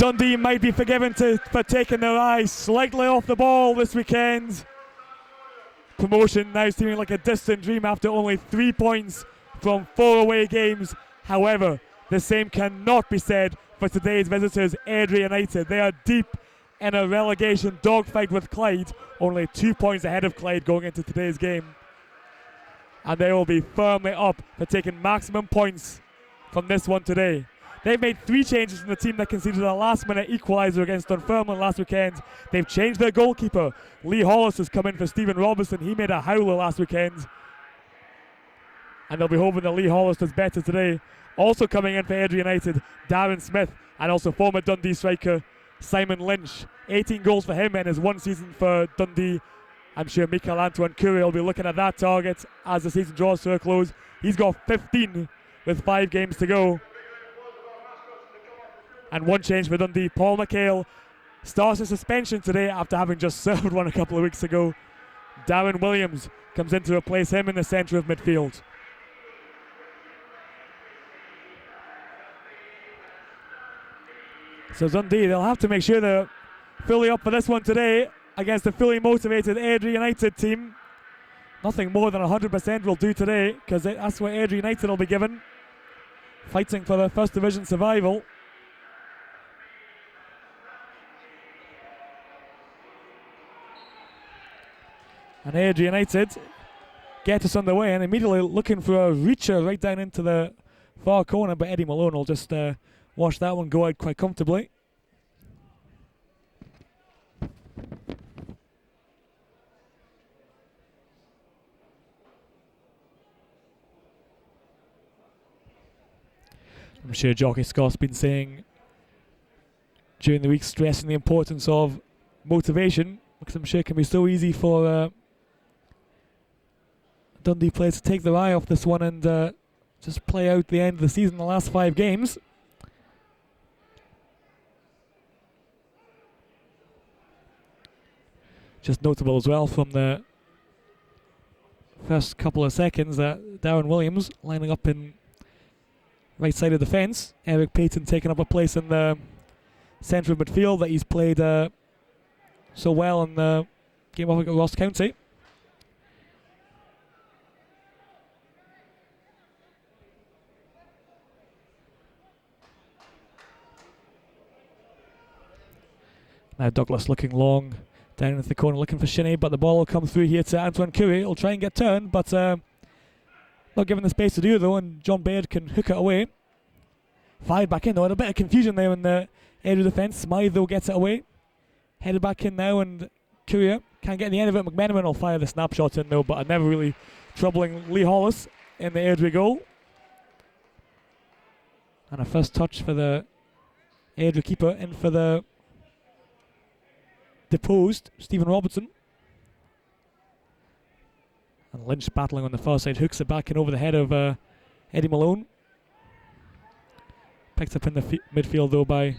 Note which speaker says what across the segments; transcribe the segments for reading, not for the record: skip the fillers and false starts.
Speaker 1: Dundee might be forgiven for taking their eyes slightly off the ball this weekend. Promotion now seeming like a distant dream after only 3 points from 4 away games. However, the same cannot be said for today's visitors, Airdrie United. They are deep in a relegation dogfight with Clyde, only 2 points ahead of Clyde going into today's game. And they will be firmly up for taking maximum points from this one today. They've made 3 changes in the team that conceded a last-minute equaliser against Dunfermline last weekend. They've changed their goalkeeper. Lee Hollis has come in for Stephen Robertson. He made a howler last weekend. And they'll be hoping that Lee Hollis does better today. Also coming in for Airdrie United, Darren Smith, and also former Dundee striker Simon Lynch. 18 goals for him in his 1 season for Dundee. I'm sure Michael-Antoine Curry will be looking at that target as the season draws to a close. He's got 15 with 5 games to go. And 1 change for Dundee. Paul McHale starts a suspension today after having just served one a couple of weeks ago. Darren Williams comes in to replace him in the centre of midfield. So Dundee, they'll have to make sure they're fully up for this one today against a fully motivated Airdrie United team. Nothing more than 100% will do today, because that's what Airdrie United will be given. Fighting for their first division survival. And Airdrie United get us underway and immediately looking for a reacher right down into the far corner, but Eddie Malone will just watch that one go out quite comfortably. I'm sure Jockey Scott's been saying during the week, stressing the importance of motivation, because I'm sure it can be so easy for Dundee players to take their eye off this one and just play out the end of the season, the last 5 games. Just notable as well from the first couple of seconds that Darren Williams lining up in right side of the fence. Eric Payton taking up a place in the centre of midfield that he's played so well in the game of Ross County. Now Douglas looking long down into the corner looking for Shinnie, but the ball will come through here to Antoine Curry. He'll try and get turned, but not given the space to do though, and John Baird can hook it away. 5 back in though, and a bit of confusion there in the area of defence. Smythe though gets it away. Headed back in now, and Curry can't get the end of it. McMenamin will fire the snapshot in though, but never really troubling Lee Hollis in the Airdrie goal. And a first touch for the Airdrie keeper in for the deposed Stephen Robertson. And Lynch battling on the far side, hooks it back in over the head of Eddie Malone. Picked up in the midfield though by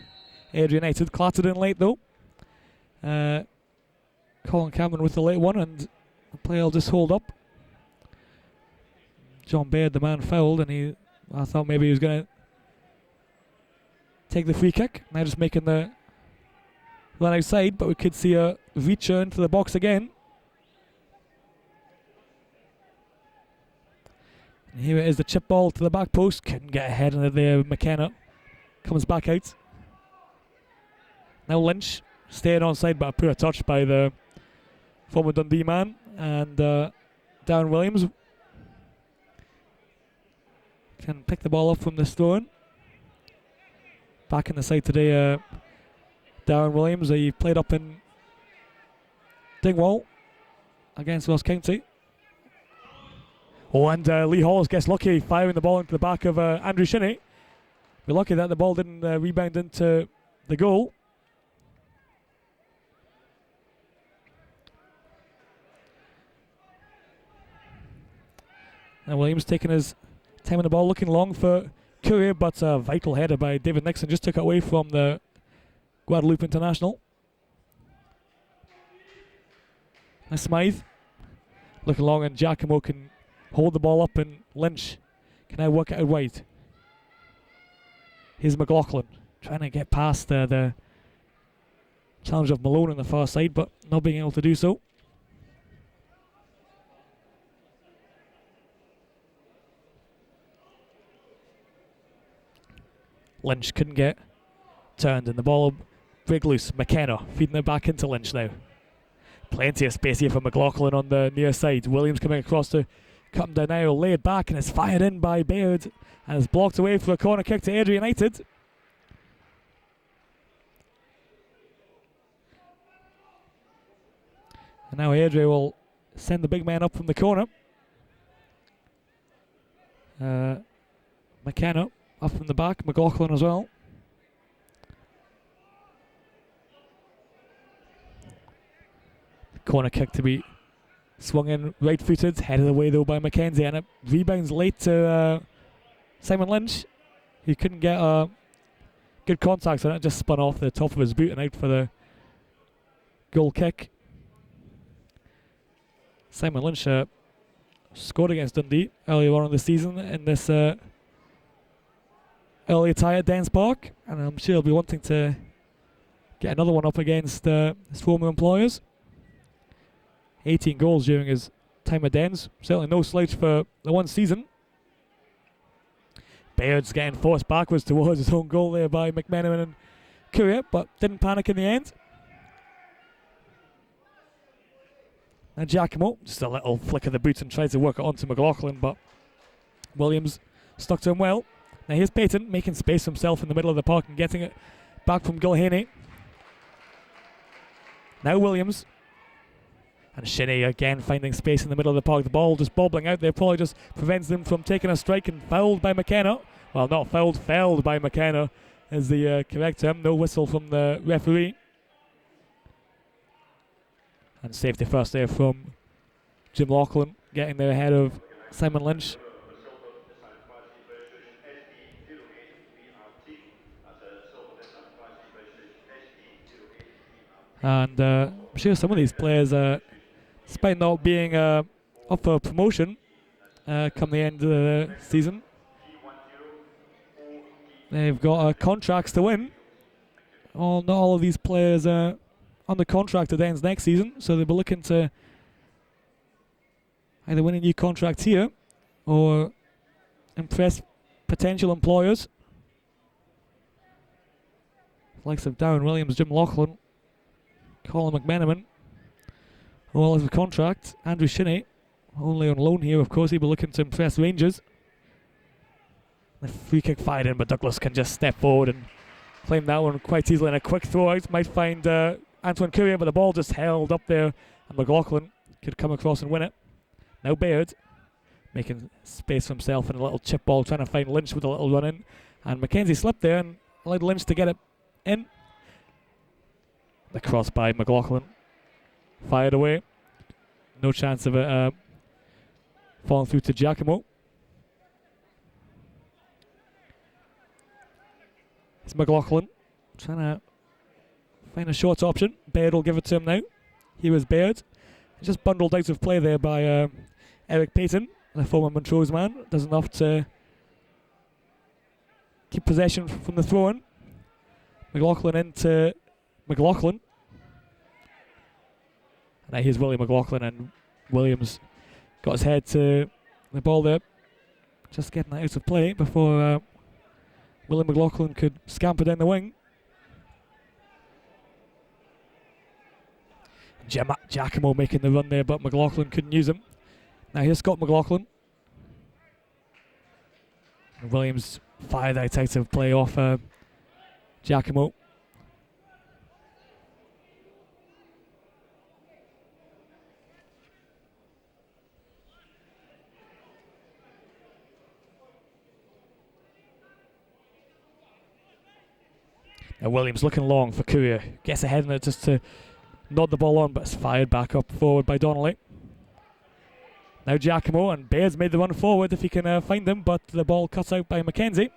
Speaker 1: Airdrie United. Clattered in late though. Colin Cameron with the late one, and the play will just hold up. John Baird, the man fouled, and I thought maybe he was going to take the free kick. Now just making the run outside, but we could see a reacher into the box again. And here it is, the chip ball to the back post. Couldn't get ahead of it there. McKenna comes back out. Now Lynch staying onside, but a poor touch by the former Dundee man. And Darren Williams can pick the ball up from this throw-in. Back in the side today, Darren Williams. He played up in Dingwall against Ross County. Oh, and Lee Hollis gets lucky firing the ball into the back of Andrew Shinnie. We're lucky that the ball didn't rebound into the goal. And Williams taking his time on the ball, looking long for Courier, but a vital header by David Nixon just took it away from the Guadeloupe International. And Smythe looking long, and Giacomo can hold the ball up, and Lynch can now work it out wide. Here's McLaughlin trying to get past the challenge of Malone on the far side, but not being able to do so. Lynch couldn't get turned, and the ball break loose. McKenna feeding it back into Lynch now. Plenty of space here for McLaughlin on the near side. Williams coming across to cut him down now, lay it back, and it's fired in by Baird, and is blocked away for a corner kick to Airdrie United. And now Airdrie will send the big man up from the corner. McKenna up from the back, McLaughlin as well. Corner kick to be swung in right-footed, headed away though by Mackenzie, and it rebounds late to Simon Lynch, who couldn't get good contact on it, just spun off the top of his boot and out for the goal kick. Simon Lynch scored against Dundee earlier on in the season in this early tie at Dens Park, and I'm sure he'll be wanting to get another one up against his former employers. 18 goals during his time at Dens, certainly no slouch for the one season. Baird's getting forced backwards towards his own goal there by McMenamin and Courier, but didn't panic in the end. And Giacomo, just a little flick of the boot and tries to work it onto McLaughlin, but Williams stuck to him well. Now here's Payton making space for himself in the middle of the park and getting it back from Gilhaney. Now Williams. And Shinnie again finding space in the middle of the park. The ball just bobbling out there probably just prevents them from taking a strike, and fouled by McKenna. Well, not fouled, felled by McKenna is the correct term. No whistle from the referee. And safety first there from Jim Laughlin, getting there ahead of Simon Lynch. And I'm sure some of these players, despite not being up for promotion come the end of the season, they've got contracts to win. Not all of these players are under contract at ends next season, so they'll be looking to either win a new contract here or impress potential employers. Likes of Darren Williams, Jim Laughlin, Colin McMenamin, all has a contract. Andrew Shinnie, only on loan here, of course. He'll be looking to impress Rangers. The free kick fired in, but Douglas can just step forward and claim that one quite easily. And a quick throw out might find Antoine Courier, but the ball just held up there, and McLaughlin could come across and win it. Now Baird making space for himself and a little chip ball, trying to find Lynch with a little run in. And Mackenzie slipped there and allowed Lynch to get it in. The cross by McLaughlin, fired away. No chance of it falling through to Giacomo. It's McLaughlin trying to find a short option. Baird will give it to him now. Here is Baird. Just bundled out of play there by Eric Payton, the former Montrose man. Does enough to keep possession from the throw-in. McLaughlin into McLaughlin. Now here's Willie McLaughlin, and Williams got his head to the ball there. Just getting that out of play before Willie McLaughlin could scamper down the wing. Giacomo making the run there, but McLaughlin couldn't use him. Now here's Scott McLaughlin. And Williams fired out of play off Giacomo. Now Williams looking long for Courier. Gets ahead in it just to nod the ball on, but it's fired back up forward by Donnelly. Now Giacomo, and Baird's made the run forward if he can find him, but the ball cut out by Mackenzie.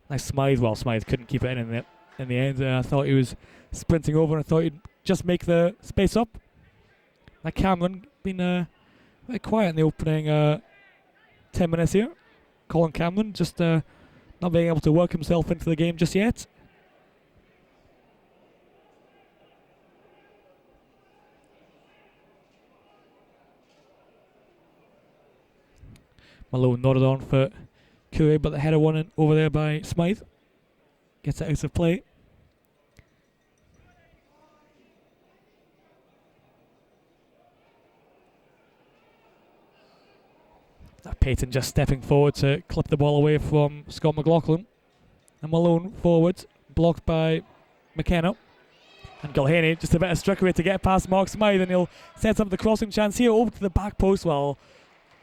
Speaker 1: Nice Smythe. Well, Smythe couldn't keep it in the end. I thought he was sprinting over, and I thought he'd just make the space up. Now Cameron been very quiet in the opening 10 minutes here. Colin Cameron just not being able to work himself into the game just yet. Malone nodded on for Curry, but the header won in over there by Smythe. Gets it out of play. Payton just stepping forward to clip the ball away from Scott McLaughlin. And Malone forward, blocked by McKenna. And Gilhaney, just a bit of trickery to get past Mark Smythe, and he'll set up the crossing chance here over to the back post. Well,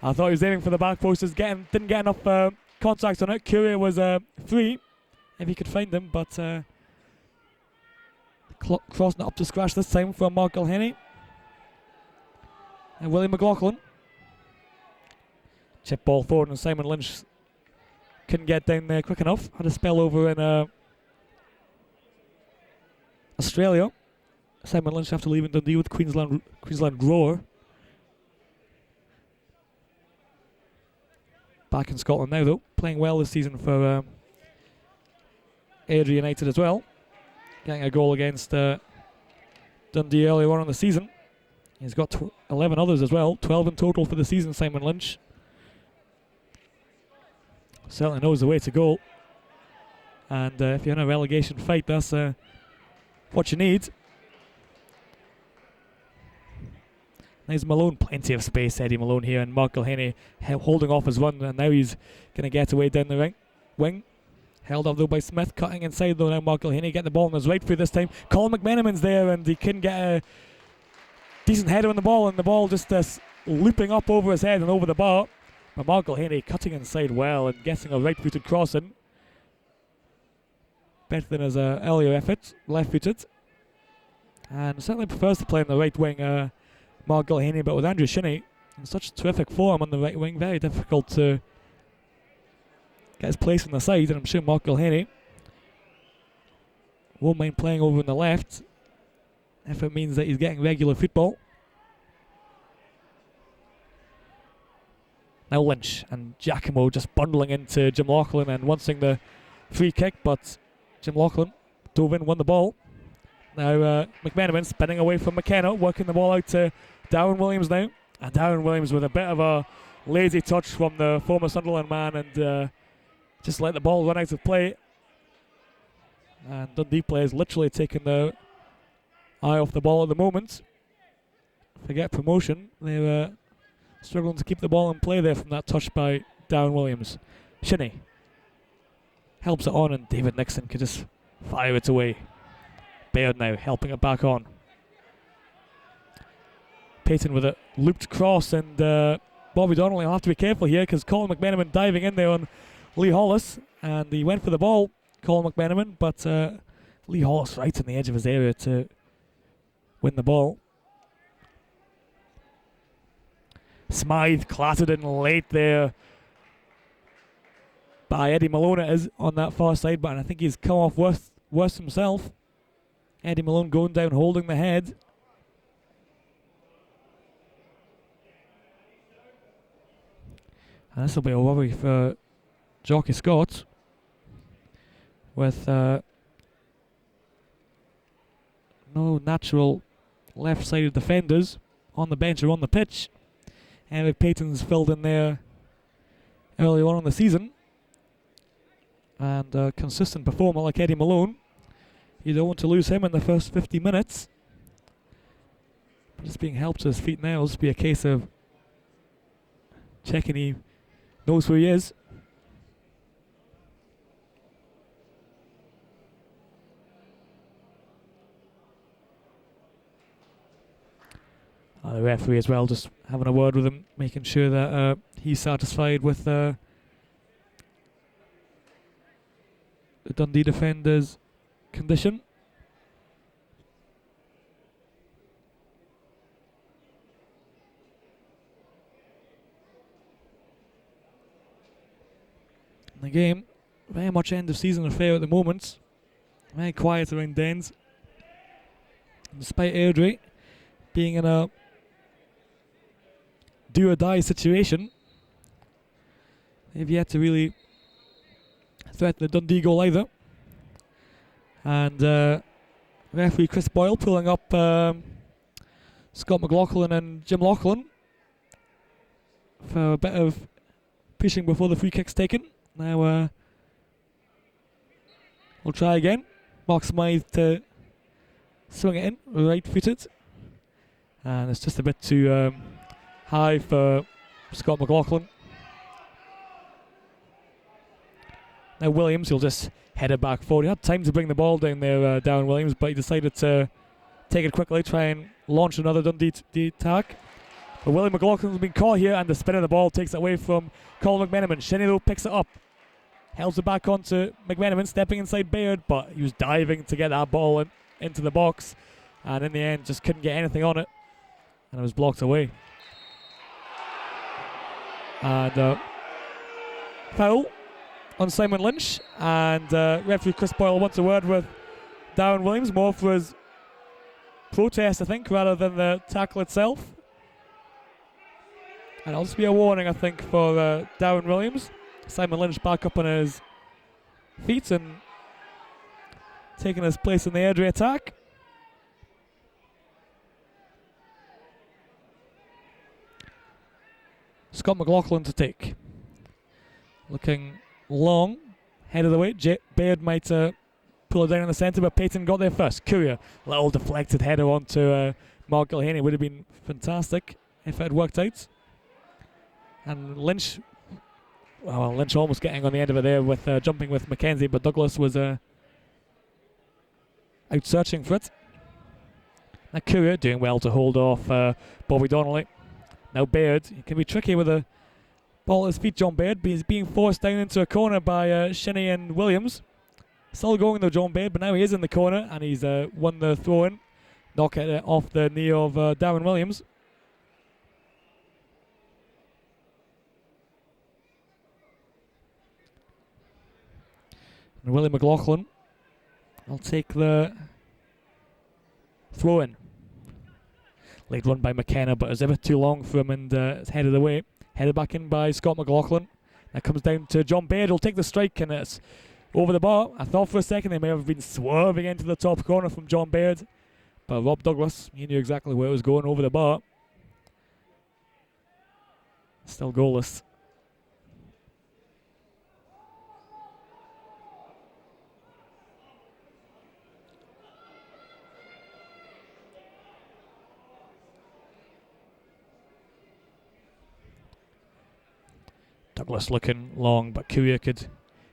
Speaker 1: I thought he was aiming for the back post, didn't get enough contact on it. Curry was free if he could find him, but cross not up to scratch this time from Mark Gilhaney. And Willie McLaughlin. Chip ball forward, and Simon Lynch couldn't get down there quick enough. Had a spell over in Australia. Simon Lynch after leaving Dundee with Queensland Grower. Back in Scotland now though, playing well this season for Airdrie United as well. Getting a goal against Dundee earlier on in the season. He's got 11 others as well, 12 in total for the season, Simon Lynch. Certainly knows the way to go. And if you're in a relegation fight, that's what you need. There's Malone, plenty of space, Eddie Malone here, and Mark Gilhaney holding off his run, and now he's going to get away down the wing. Held up though by Smith, cutting inside though now Mark Gilhaney, get the ball on his right foot this time. Colin McMenamin's there, and he couldn't get a decent header on the ball, and the ball just looping up over his head and over the bar. But Mark Gilhaney cutting inside well and getting a right-footed cross in. Better than his earlier effort, left-footed. And certainly prefers to play on the right wing, Mark Gilhaney, but with Andrew Shinney in such terrific form on the right wing, very difficult to get his place on the side, and I'm sure Mark Gilhaney won't mind playing over on the left if it means that he's getting regular football. Now Lynch and Giacomo just bundling into Jim Laughlin and wanting the free kick, but Jim Laughlin dove in, won the ball. Now McMenamin spinning away from McKenna, working the ball out to Darren Williams now. And Darren Williams with a bit of a lazy touch from the former Sunderland man, and just let the ball run out of play. And Dundee players literally taking the eye off the ball at the moment. Forget promotion. They're struggling to keep the ball in play there from that touch by Darren Williams. Shinney helps it on, and David Nixon could just fire it away. Baird now helping it back on. Payton with a looped cross, and Bobby Donnelly will have to be careful here because Colin McMenamin diving in there on Lee Hollis, and he went for the ball, Colin McMenamin, but Lee Hollis right on the edge of his area to win the ball. Smythe clattered in late there by Eddie Malone, it is, on that far side, but I think he's come off worse himself. Eddie Malone going down, holding the head. And this will be a worry for Jockey Scott with no natural left-sided defenders on the bench or on the pitch. Eric Payton's filled in there early on in the season. And a consistent performer like Eddie Malone, you don't want to lose him in the first 50 minutes. But just being helped to his feet now. It'll just be a case of checking he knows where he is. The referee as well, just having a word with him, making sure that he's satisfied with the Dundee defender's condition. The game, very much end of season affair at the moment. Very quiet around Dens. Despite Airdrie being in a do or die situation, they've yet to really threaten the Dundee goal either. And referee Chris Boyle pulling up Scott McLaughlin and Jim Laughlin for a bit of pushing before the free kick's taken. Now we'll try again. Mark Smythe to swing it in, right-footed. And it's just a bit too high for Scott McLaughlin. Now Williams, he'll just head it back forward. He had time to bring the ball down there, Darren Williams, but he decided to take it quickly, try and launch another Dundee attack. But William McLaughlin's been caught here, and the spin of the ball takes it away from Colin McMenamin. Shinnie, though, picks it up. Helps it back onto McMenamin, stepping inside Baird, but he was diving to get that ball into the box, and in the end just couldn't get anything on it, and it was blocked away. And foul on Simon Lynch, and referee Chris Boyle wants a word with Darren Williams, more for his protest, I think, rather than the tackle itself. And it'll just be a warning, I think, for Darren Williams. Simon Lynch back up on his feet and taking his place in the Airdrie attack. Scott McLaughlin to take. Looking long, head of the way. Baird might pull it down in the centre, but Payton got there first. Courier, little deflected header onto Mark Gilhaney. Would have been fantastic if it had worked out. And Lynch, well, Lynch almost getting on the end of it there with jumping with Mackenzie, but Douglas was out searching for it. Now Courier doing well to hold off Bobby Donnelly. Now Baird, he can be tricky with a ball at his feet, John Baird, but he's being forced down into a corner by Shinnie and Williams. Still going though, John Baird, but now he is in the corner and he's won the throw-in. Knock it off the knee of Darren Williams. And Willie McLaughlin will take the throw-in. Late run by McKenna, but it's a bit too long for him, and it's headed away. Headed back in by Scott McLaughlin. That comes down to John Baird. He'll take the strike, and it's over the bar. I thought for a second they may have been swerving into the top corner from John Baird, but Rob Douglas, he knew exactly where it was going, over the bar. Still goalless. Douglas looking long, but Courier could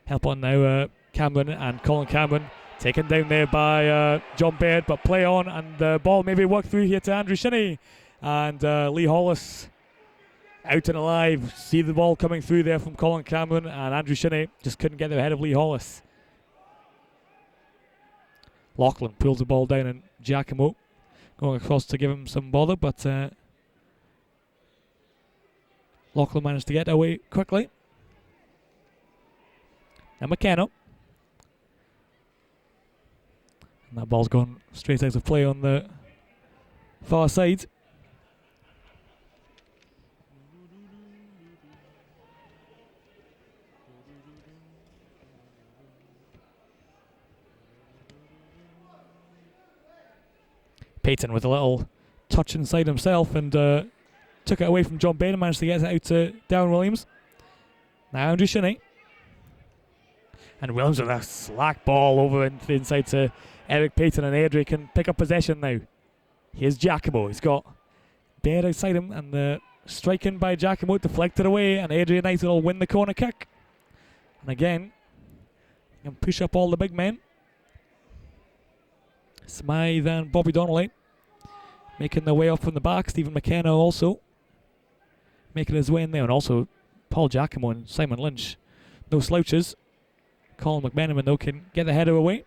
Speaker 1: help on now. Cameron and Colin Cameron taken down there by John Baird, but play on, and the ball maybe worked through here to Andrew Shinnie. And Lee Hollis out and alive. See the ball coming through there from Colin Cameron, and Andrew Shinnie just couldn't get there ahead of Lee Hollis. Laughlin pulls the ball down, and Giacomo going across to give him some bother, but Laughlin managed to get away quickly. And McKenna. And that ball's gone straight out of play on the far side. Payton with a little touch inside himself and took it away from John Baird and managed to get it out to Darren Williams. Now Andrew Shinnie. And Williams with a slack ball over into the inside to Eric Payton, and Airdrie can pick up possession now. Here's Giacomo. He's got Baird outside him, and the striking by Giacomo deflected away, and Airdrie United will win the corner kick. And again, you can push up all the big men. Smythe and Bobby Donnelly making their way up from the back. Stephen McKenna also making his way in there, and also Paul Giacomo and Simon Lynch. No slouches. Colin McMenamin though can get the header away.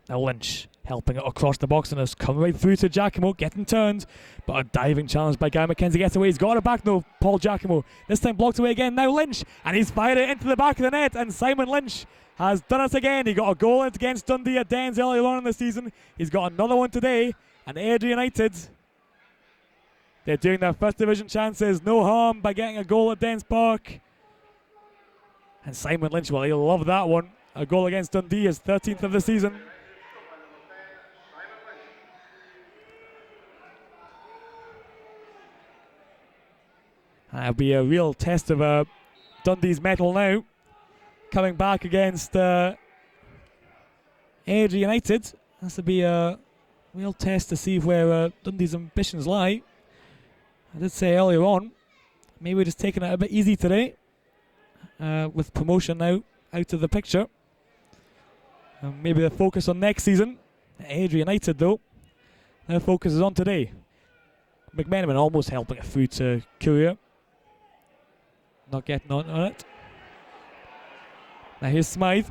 Speaker 1: Now Lynch helping it across the box and has come right through to Giacomo, getting turned, but a diving challenge by Guy McKenzie gets away. He's got it back though, Paul Giacomo. This time blocked away again. Now Lynch, and he's fired it into the back of the net, and Simon Lynch has done it again. He got a goal against Dundee at Dens earlier on in the season. He's got another one today, and Airdrie United, they're doing their first division chances no harm by getting a goal at Dens Park. And Simon Lynch, well, he'll love that one. A goal against Dundee, his 13th of the season. That'll be a real test of Dundee's mettle now. Coming back against Airdrie United. This will be a real test to see where Dundee's ambitions lie. I did say earlier on, maybe we're just taking it a bit easy today with promotion now out of the picture. Maybe the focus on next season. Airdrie United though, their focus is on today. McMenamin almost helping it through to Courier. Not getting on it. Now here's Smythe.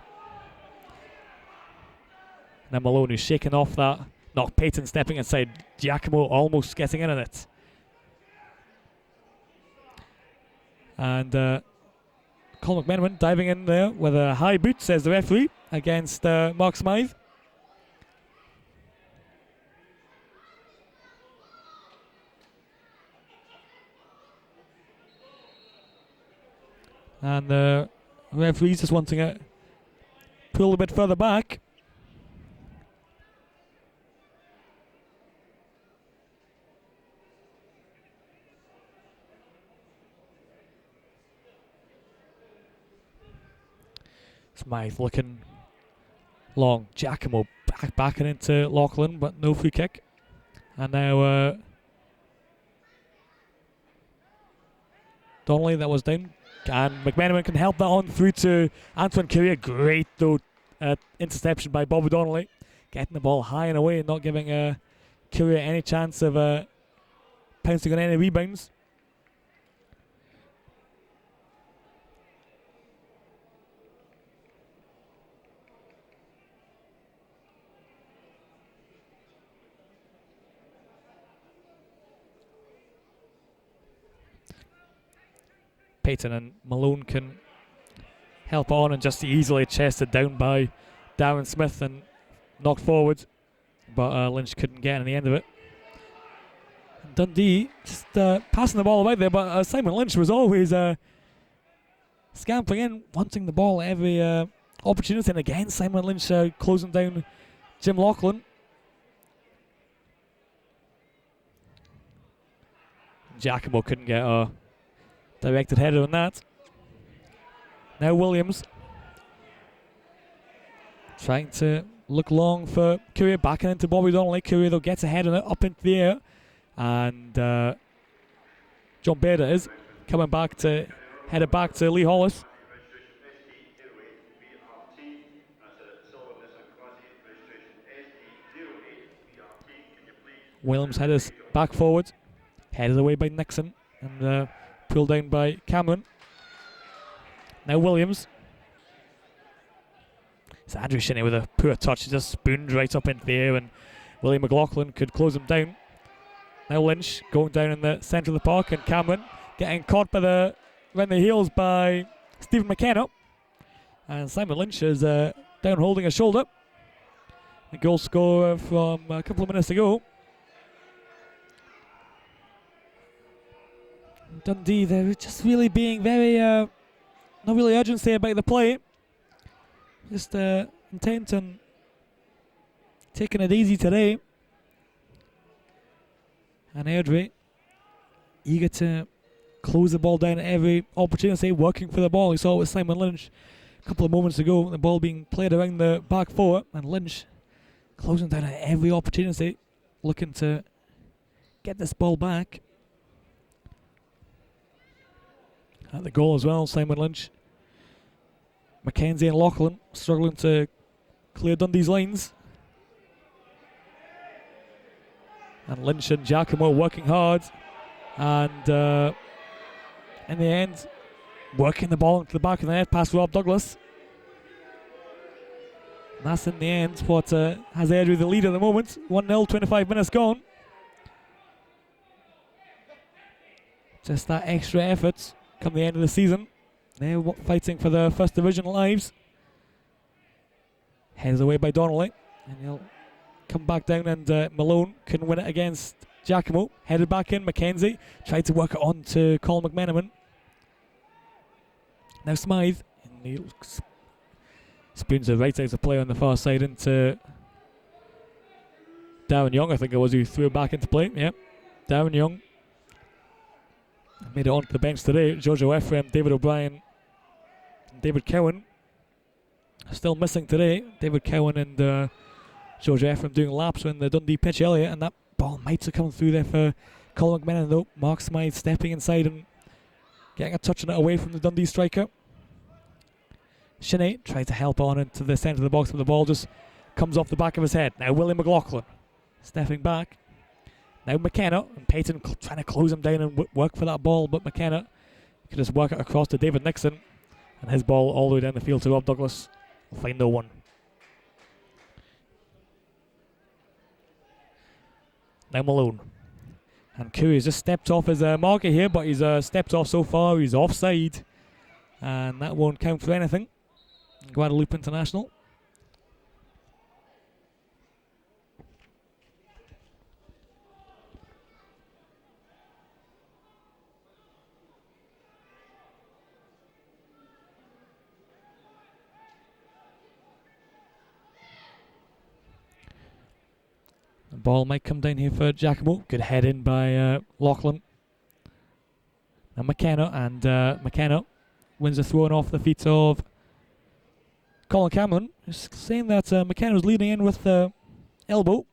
Speaker 1: Now Malone who's shaking off that. Not Payton stepping inside. Giacomo almost getting in on it. And Colin McMenamin diving in there with a high boot, says the referee, against Mark Smythe. And the referee's just wanting it pulled a bit further back. Smythe looking long. Giacomo backing into Lachlan, but no free kick. And now Donnelly, that was down. And McMenamin can help that on through to Antoine Courier. Great though interception by Bobby Donnelly. Getting the ball high and away and not giving Courier any chance of pouncing on any rebounds. Payton and Malone can help on and just easily chested down by Darren Smith and knocked forward, but Lynch couldn't get in the end of it. Dundee just passing the ball about there, but Simon Lynch was always scampering in, wanting the ball at every opportunity, and again Simon Lynch closing down Jim Lachlan. Giacomo couldn't get a directed header on that. Now Williams trying to look long for Courier, backing into Bobby Donnelly. Courier though gets a head on it up into the air, and John Baird is coming back to head it back to Lee Hollis. Williams headers back forward, headed away by Nixon, and pulled down by Cameron. Now Williams. It's Andrew Shinney with a poor touch. He just spooned right up into the air, and William McLaughlin could close him down. Now Lynch going down in the centre of the park, and Cameron getting caught by the around the heels by Stephen McKenna. And Simon Lynch is down holding his shoulder. The goal scorer from a couple of minutes ago. Dundee, they're just really being very, not really urgency about the play. Just intent on taking it easy today. And Airdrie, eager to close the ball down at every opportunity, working for the ball. We saw it with Simon Lynch a couple of moments ago, the ball being played around the back four, and Lynch closing down at every opportunity, looking to get this ball back. At the goal as well, Simon Lynch. Mackenzie and Lachlan struggling to clear Dundee's lines. And Lynch and Giacomo working hard. And in the end, working the ball into the back of the net past Rob Douglas. And that's in the end what has Airdrie the lead at the moment. 1-0, 25 minutes gone. Just that extra effort come the end of the season. They're fighting for their first division lives. Headed away by Donnelly. And he'll come back down, and Malone couldn't win it against Giacomo. Headed back in, Mackenzie tried to work it on to Colin McMenamin. Now Smythe. And he spoons it right out of play on the far side into Darren Young, I think it was, who threw it back into play. Yep, Darren Young made it onto the bench today. Jojo Ephraim, David O'Brien, and David Cowan still missing today. David Cowan and Jojo Ephraim doing laps in the Dundee pitch area, and that ball might have come through there for Colin McMenamin though. Mark Smythe stepping inside and getting a touch on it away from the Dundee striker. Shinney tried to help on into the centre of the box, but the ball just comes off the back of his head. Now Willie McLaughlin stepping back. Now McKenna, and Payton trying to close him down and work for that ball, but McKenna could just work it across to David Nixon, and his ball all the way down the field to Rob Douglas. Will find no one. Now Malone. And Curry has just stepped off his marker here, but he's stepped off so far. He's offside, and that won't count for anything. Guadalupe International. The ball might come down here for Giacomo. Good head in by Lachlan. Now McKenna, and McKenna wins the throw off the feet of Colin Cameron. Just saying that McKenna was leading in with the elbow.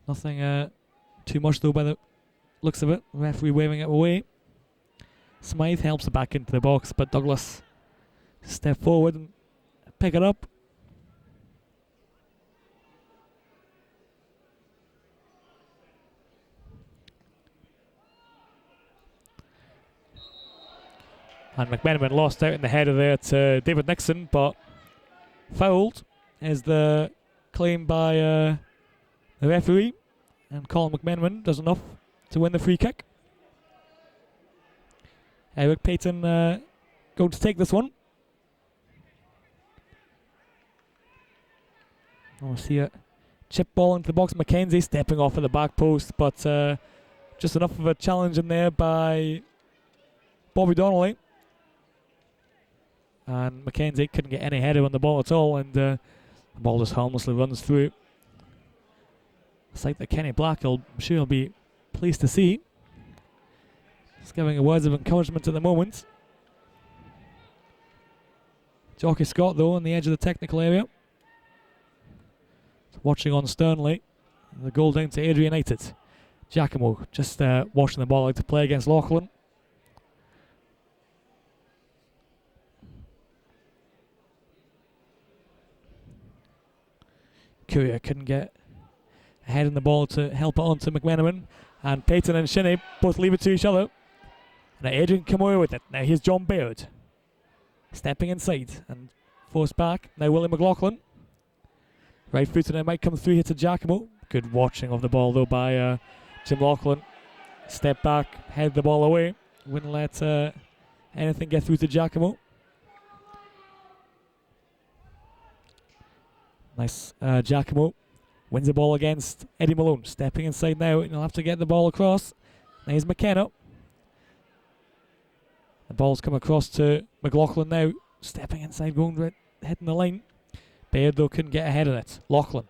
Speaker 1: Nothing too much though by the looks of it. Referee waving it away. Smythe helps it back into the box, but Douglas step forward and pick it up. And McMenamin lost out in the header there to David Nixon, but fouled is the claim by the referee. And Colin McMenamin does enough to win the free kick. Eric Payton going to take this one. I'll see a chip ball into the box. Mackenzie stepping off at the back post, but just enough of a challenge in there by Bobby Donnelly. And Mackenzie couldn't get any header on the ball at all, and the ball just harmlessly runs through. A sight that Kenny Black, I'm sure, will be pleased to see. Just giving words of encouragement at the moment. Jockey Scott, though, on the edge of the technical area. Watching on sternly. The goal down to Airdrie United. Giacomo just washing the ball out to play against Lachlan. Courier couldn't get ahead in the ball to help it on to McMenamin. And Payton and Shinney both leave it to each other. Now Adrian come away with it. Now here's John Baird. Stepping inside and forced back. Now Willie McLaughlin. Right footed, it might come through here to Giacomo. Good watching of the ball though by Jim Laughlin. Step back, head the ball away. Wouldn't let anything get through to Giacomo. Nice Giacomo wins the ball against Eddie Malone. Stepping inside now, and he'll have to get the ball across. Now here's McKenna. The ball's come across to McLaughlin now. Stepping inside, going right, hitting the line. Baird though couldn't get ahead of it. Laughlin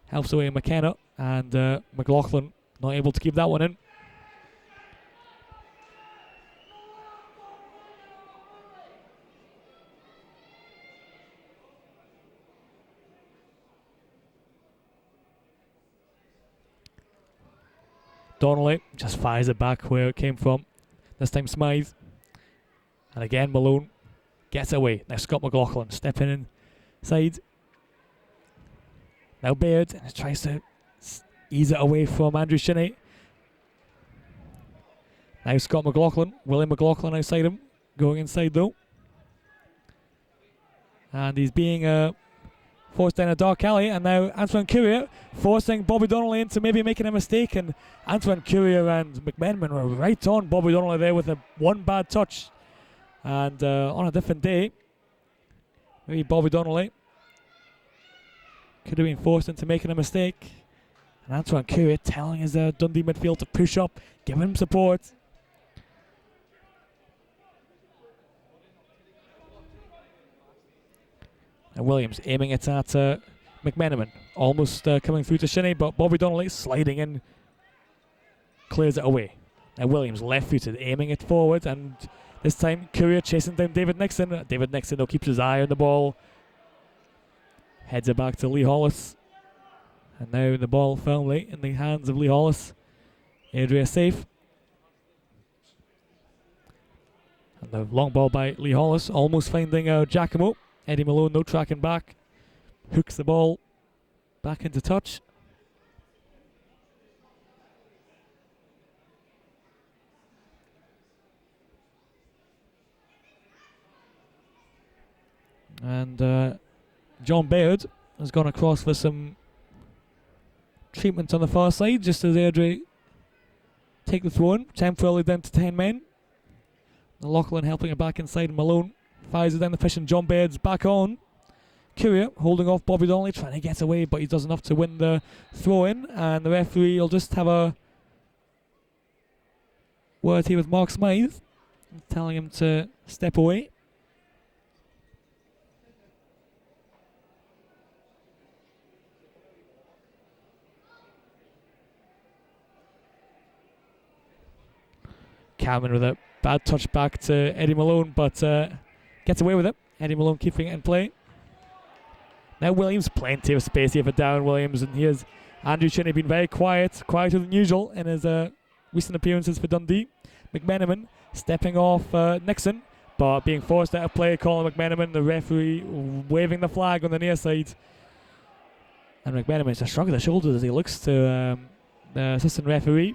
Speaker 1: helps away McKenna, and McLaughlin not able to keep that one in. Donnelly just fires it back where it came from. This time Smythe. And again Malone gets away. Now Scott McLaughlin stepping inside. Now Baird tries to ease it away from Andrew Shinney. Now Scott McLaughlin. William McLaughlin outside him. Going inside though. And he's being forced down a dark alley, and now Antoine Courier forcing Bobby Donnelly into maybe making a mistake, and Antoine Courier and McMenamin were right on Bobby Donnelly there with one bad touch. And on a different day, maybe Bobby Donnelly could have been forced into making a mistake. And Antoine Courier telling his Dundee midfield to push up, give him support. And Williams aiming it at McMenamin, almost coming through to Shinnie, but Bobby Donnelly sliding in, clears it away. And Williams left-footed, aiming it forward, and this time Courier chasing down David Nixon. David Nixon though keeps his eye on the ball, heads it back to Lee Hollis, and now the ball firmly in the hands of Lee Hollis. Airdrie safe. And the long ball by Lee Hollis, almost finding Giacomo. Eddie Malone, no tracking back. Hooks the ball back into touch. And John Baird has gone across for some treatment on the far side, just as Airdrie take the throw in, temporarily down to 10 men. Lachlan helping it back inside. Malone fires it down the pitch, and John Baird's back on. Courier holding off Bobby Donnelly, trying to get away, but he does enough to win the throw in, and the referee will just have a word here with Mark Smythe, telling him to step away. Cameron with a bad touch back to Eddie Malone, but gets away with it. Eddie Malone keeping it in play. Now Williams, plenty of space here for Darren Williams, and here's Andrew Shinnie been very quiet, quieter than usual in his recent appearances for Dundee. McMenamin stepping off Nixon, but being forced out of play. Colin McMenamin, the referee waving the flag on the near side. And McMenamin just shrug of the shoulders as he looks to the assistant referee.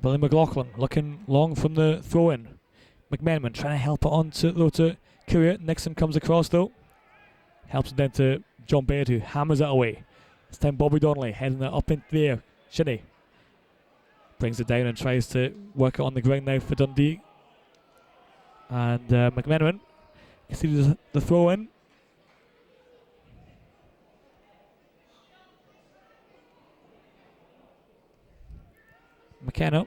Speaker 1: Billy McLaughlin looking long from the throw-in. McMenamin trying to help it on to Courier. Nixon comes across though. Helps it down to John Baird, who hammers it away. This time Bobby Donnelly heading it up into the air. Shinnie brings it down and tries to work it on the ground now for Dundee. And McMenamin can see the throw-in. McKenna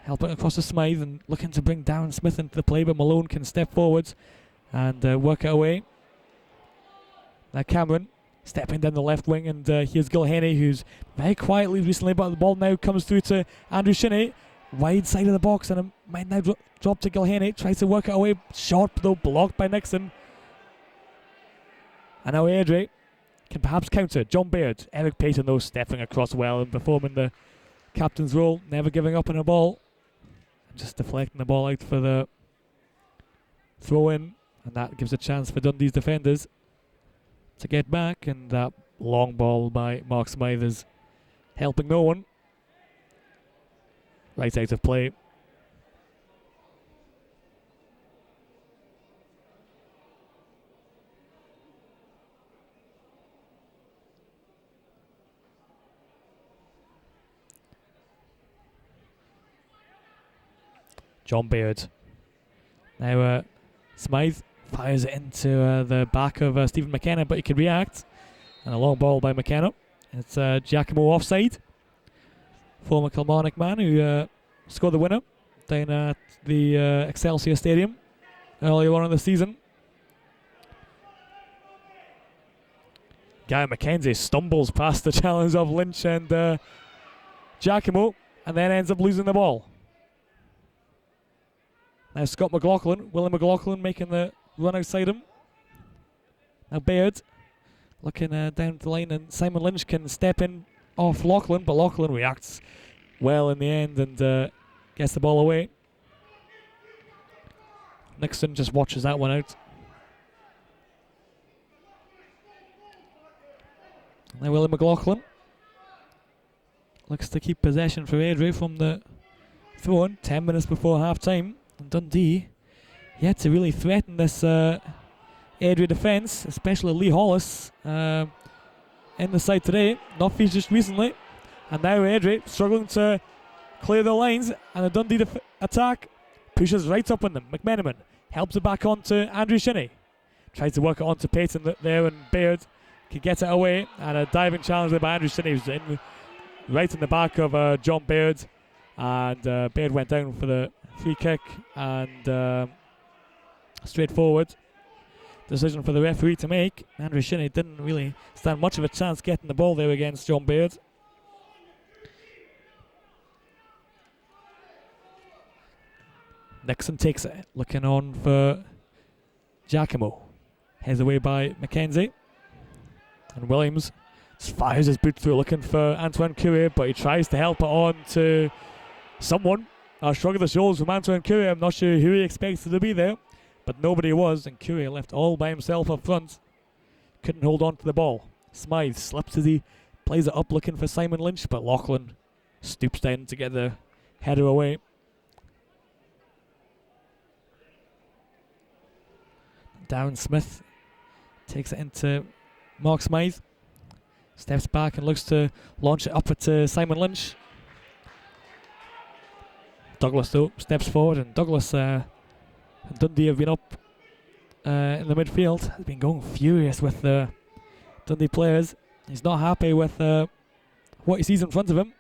Speaker 1: helping across the Smythe and looking to bring Darren Smith into the play, but Malone can step forwards and work it away. Now Cameron stepping down the left wing, and here's Gilhenny, who's very quietly recently, but the ball now comes through to Andrew Shinnie, wide side of the box, and it might now drop to Gilhenny, tries to work it away, shot though blocked by Nixon. And now Airdrie can perhaps counter. John Baird, Eric Payton though stepping across well and performing the captain's role, never giving up on a ball, just deflecting the ball out for the throw in, and that gives a chance for Dundee's defenders to get back. And that long ball by Mark Smythe is helping no one, right out of play. John Baird. Now Smythe fires it into the back of Stephen McKenna, but he can react. And a long ball by McKenna. It's Giacomo offside. Former Kilmarnock man who scored the winner down at the Excelsior Stadium earlier on in the season. Guy McKenzie stumbles past the challenge of Lynch and Giacomo, and then ends up losing the ball. Now Scott McLaughlin, Willie McLaughlin making the run outside him. Now Baird looking down the line, and Simon Lynch can step in off Laughlin, but Laughlin reacts well in the end and gets the ball away. Nixon just watches that one out. Now Willie McLaughlin looks to keep possession for Airdrie from the throw-in 10 minutes before half-time. And Dundee yet to really threaten this Airdrie defence, especially Lee Hollis in the side today, not featured just recently. And now Airdrie struggling to clear the lines, and the Dundee attack pushes right up on them. McMenamin helps it back on to Andrew Shinney. Tries to work it on to Payton there, and Baird can get it away. And a diving challenge there by Andrew Shinney, who's right in the back of John Baird. And Baird went down for the free kick, and straightforward decision for the referee to make. Andrew Shinney didn't really stand much of a chance getting the ball there against John Baird. Nixon takes it, looking on for Giacomo. Heads away by Mackenzie. And Williams just fires his boot through, looking for Antoine Courier, but he tries to help it on to someone. A shrug of the shoulders from Antoine Courier. I'm not sure who he expected to be there, but nobody was, and Courier left all by himself up front. Couldn't hold on to the ball. Smythe slips as he plays it up, looking for Simon Lynch, but Lachlan stoops down to get the header away. Darren Smith takes it into Mark Smythe. Steps back and looks to launch it up to Simon Lynch. Douglas though steps forward, and Douglas and Dundee have been up in the midfield. Has been going furious with the Dundee players. He's not happy with what he sees in front of him.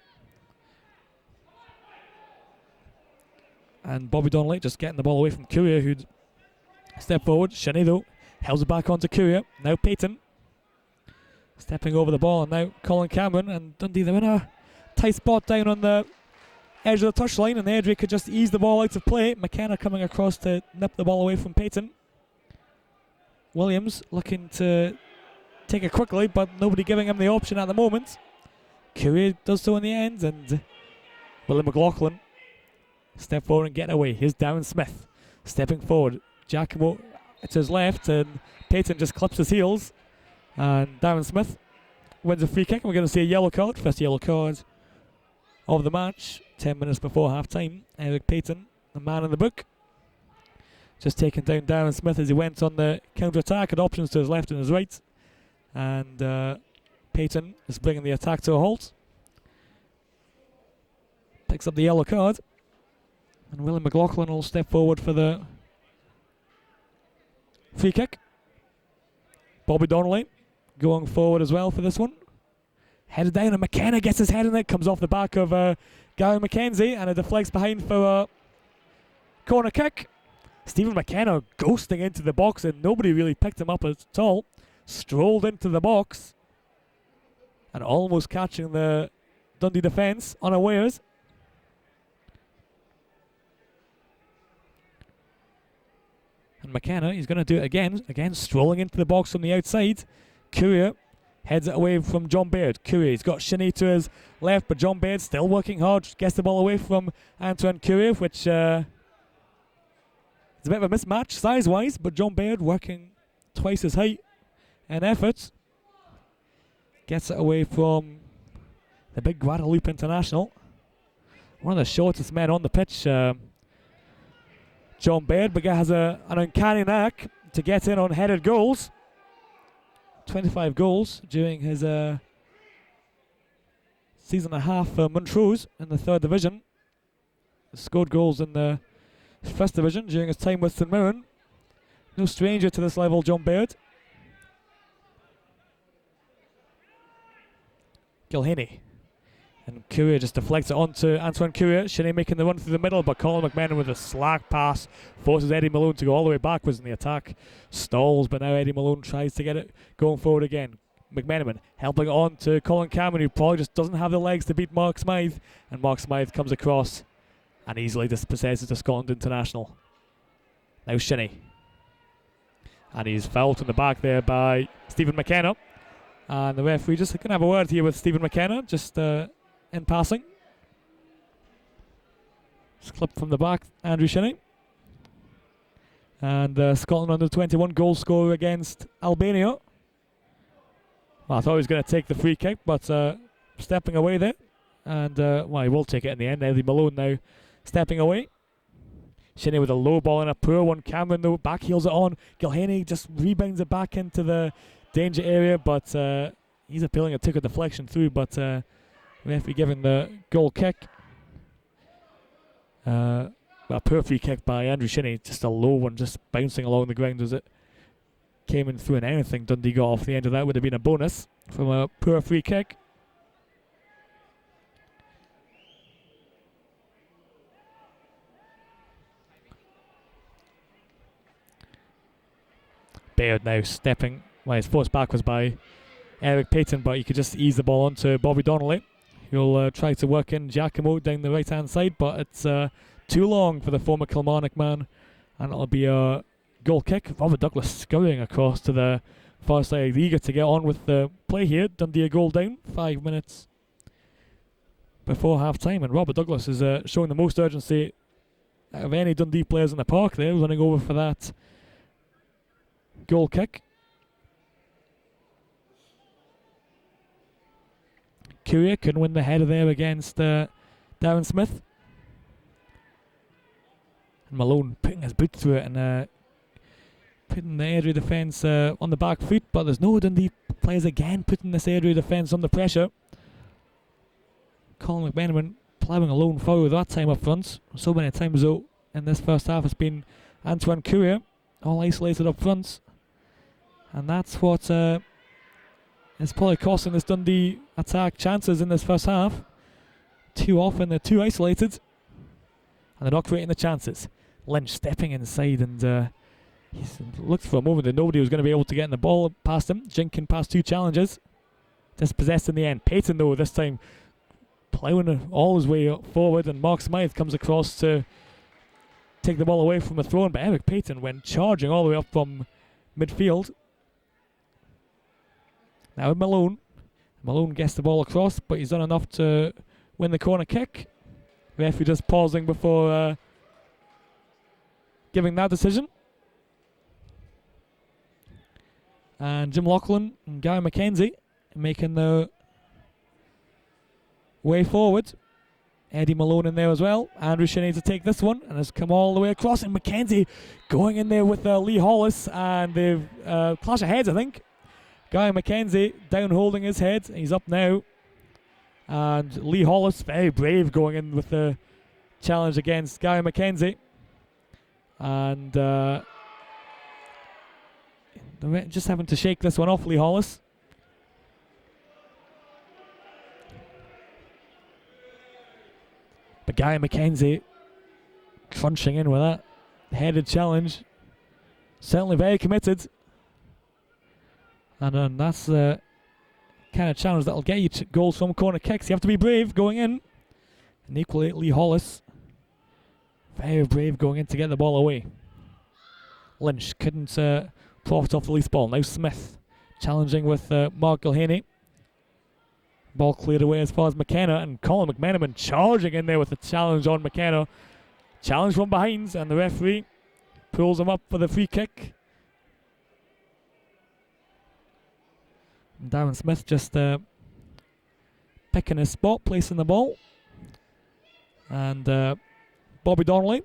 Speaker 1: And Bobby Donnelly just getting the ball away from Courier, who'd step forward. Shinney though helps it back onto Courier. Now Payton stepping over the ball, and now Colin Cameron, and Dundee they're in a tight spot down on the edge of the touchline, and Airdrie could just ease the ball out of play. McKenna coming across to nip the ball away from Payton. Williams looking to take it quickly, but nobody giving him the option at the moment. Courier does so in the end, and Willie McLaughlin step forward and get away. Here's Darren Smith stepping forward. Giacomo to his left, and Payton just clips his heels, and Darren Smith wins a free kick, and we're going to see a yellow card. First yellow card of the match, 10 minutes before half time. Eric Payton, the man in the book, just taking down Darren Smith as he went on the counter attack, had options to his left and his right, and Payton is bringing the attack to a halt. Picks up the yellow card, and Willie McLaughlin will step forward for the free kick. Bobby Donnelly going forward as well for this one. Headed down, and McKenna gets his head in it. Comes off the back of Gary McKenzie, and it deflects behind for a corner kick. Stephen McKenna ghosting into the box, and nobody really picked him up at all. Strolled into the box and almost catching the Dundee defence unawares. And McKenna, he's going to do it again, strolling into the box from the outside. Courier heads it away from John Baird. Courier, he's got Shinney to his left, but John Baird still working hard, gets the ball away from Antoine Courier, which is a bit of a mismatch size-wise, but John Baird working twice his height in effort. Gets it away from the big Guadalupe international. One of the shortest men on the pitch, John Baird, but has an uncanny knack to get in on headed goals. 25 goals during his season and a half for Montrose in the 3rd division. He scored goals in the 1st division during his time with St Mirren. No stranger to this level, John Baird. Gilhaney. And Courier just deflects it onto Antoine Courier. Shinney making the run through the middle, but Colin McMenamin with a slack pass forces Eddie Malone to go all the way backwards in the attack. Stalls, but now Eddie Malone tries to get it going forward again. McMenamin helping it on to Colin Cameron, who probably just doesn't have the legs to beat Mark Smythe. And Mark Smythe comes across and easily dispossesses the Scotland international. Now Shinney. And he's fouled in the back there by Stephen McKenna. And the referee just going to have a word here with Stephen McKenna, just in passing. Just clipped from the back, Andrew Shinney. And Scotland under 21 goal scorer against Albania. Well, I thought he was going to take the free kick, but stepping away there. And, well, he will take it in the end. Eddie Malone now stepping away. Shinnie with a low ball and a poor one. Cameron, though, back heels it on. Gilhaney just rebounds it back into the danger area, but he's appealing. It took a deflection through, but referee giving the goal kick. A poor free kick by Andrew Shinnie. Just a low one, just bouncing along the ground as it came in through, and anything Dundee got off the end of that would have been a bonus from a poor free kick. Baird now stepping, well, he's forced backwards by Eric Payton, but he could just ease the ball onto Bobby Donnelly. He'll try to work in Giacomo down the right hand side, but it's too long for the former Kilmarnock man, and it'll be a goal kick. Robert Douglas scurrying across to the far side, eager to get on with the play here. Dundee a goal down, 5 minutes before half time, and Robert Douglas is showing the most urgency out of any Dundee players in the park there, running over for that goal kick. Courier couldn't win the header there against Darren Smith. And Malone putting his boot through it and putting the Airdrie defence on the back foot, but there's no Dundee players again putting this Airdrie defence under pressure. Colin McMenamin ploughing a lone forward that time up front. So many times though in this first half it's been Antoine Courier all isolated up front, and that's what is probably costing this Dundee attack chances in this first half. Too often they're too isolated and they're not creating the chances. Lynch stepping inside, and he looked for a moment that nobody was going to be able to get in the ball past him. Jinkin past two challenges, dispossessed in the end. Payton though this time ploughing all his way forward, and Mark Smythe comes across to take the ball away from a throw-in, but Eric Payton went charging all the way up from midfield. Now Malone gets the ball across, but he's done enough to win the corner kick. Referee just pausing before giving that decision. And Jim Loughlin and Gary McKenzie making the way forward. Eddie Malone in there as well. Andrew Shinnie to take this one, and has come all the way across, and McKenzie going in there with Lee Hollis, and they've clash of heads, I think. Guy McKenzie down holding his head. He's up now. And Lee Hollis, very brave, going in with the challenge against Guy McKenzie. And just having to shake this one off, Lee Hollis. But Guy McKenzie crunching in with that headed challenge. Certainly very committed. And that's the kind of challenge that'll get you goals from corner kicks. You have to be brave going in. And equally, Lee Hollis, very brave going in to get the ball away. Lynch couldn't profit off the loose ball. Now Smith challenging with Mark Gilhaney. Ball cleared away as far as McKenna, and Colin McMenamin charging in there with a challenge on McKenna. Challenge from behind, and the referee pulls him up for the free kick. And Darren Smith just picking his spot, placing the ball. And Bobby Donnelly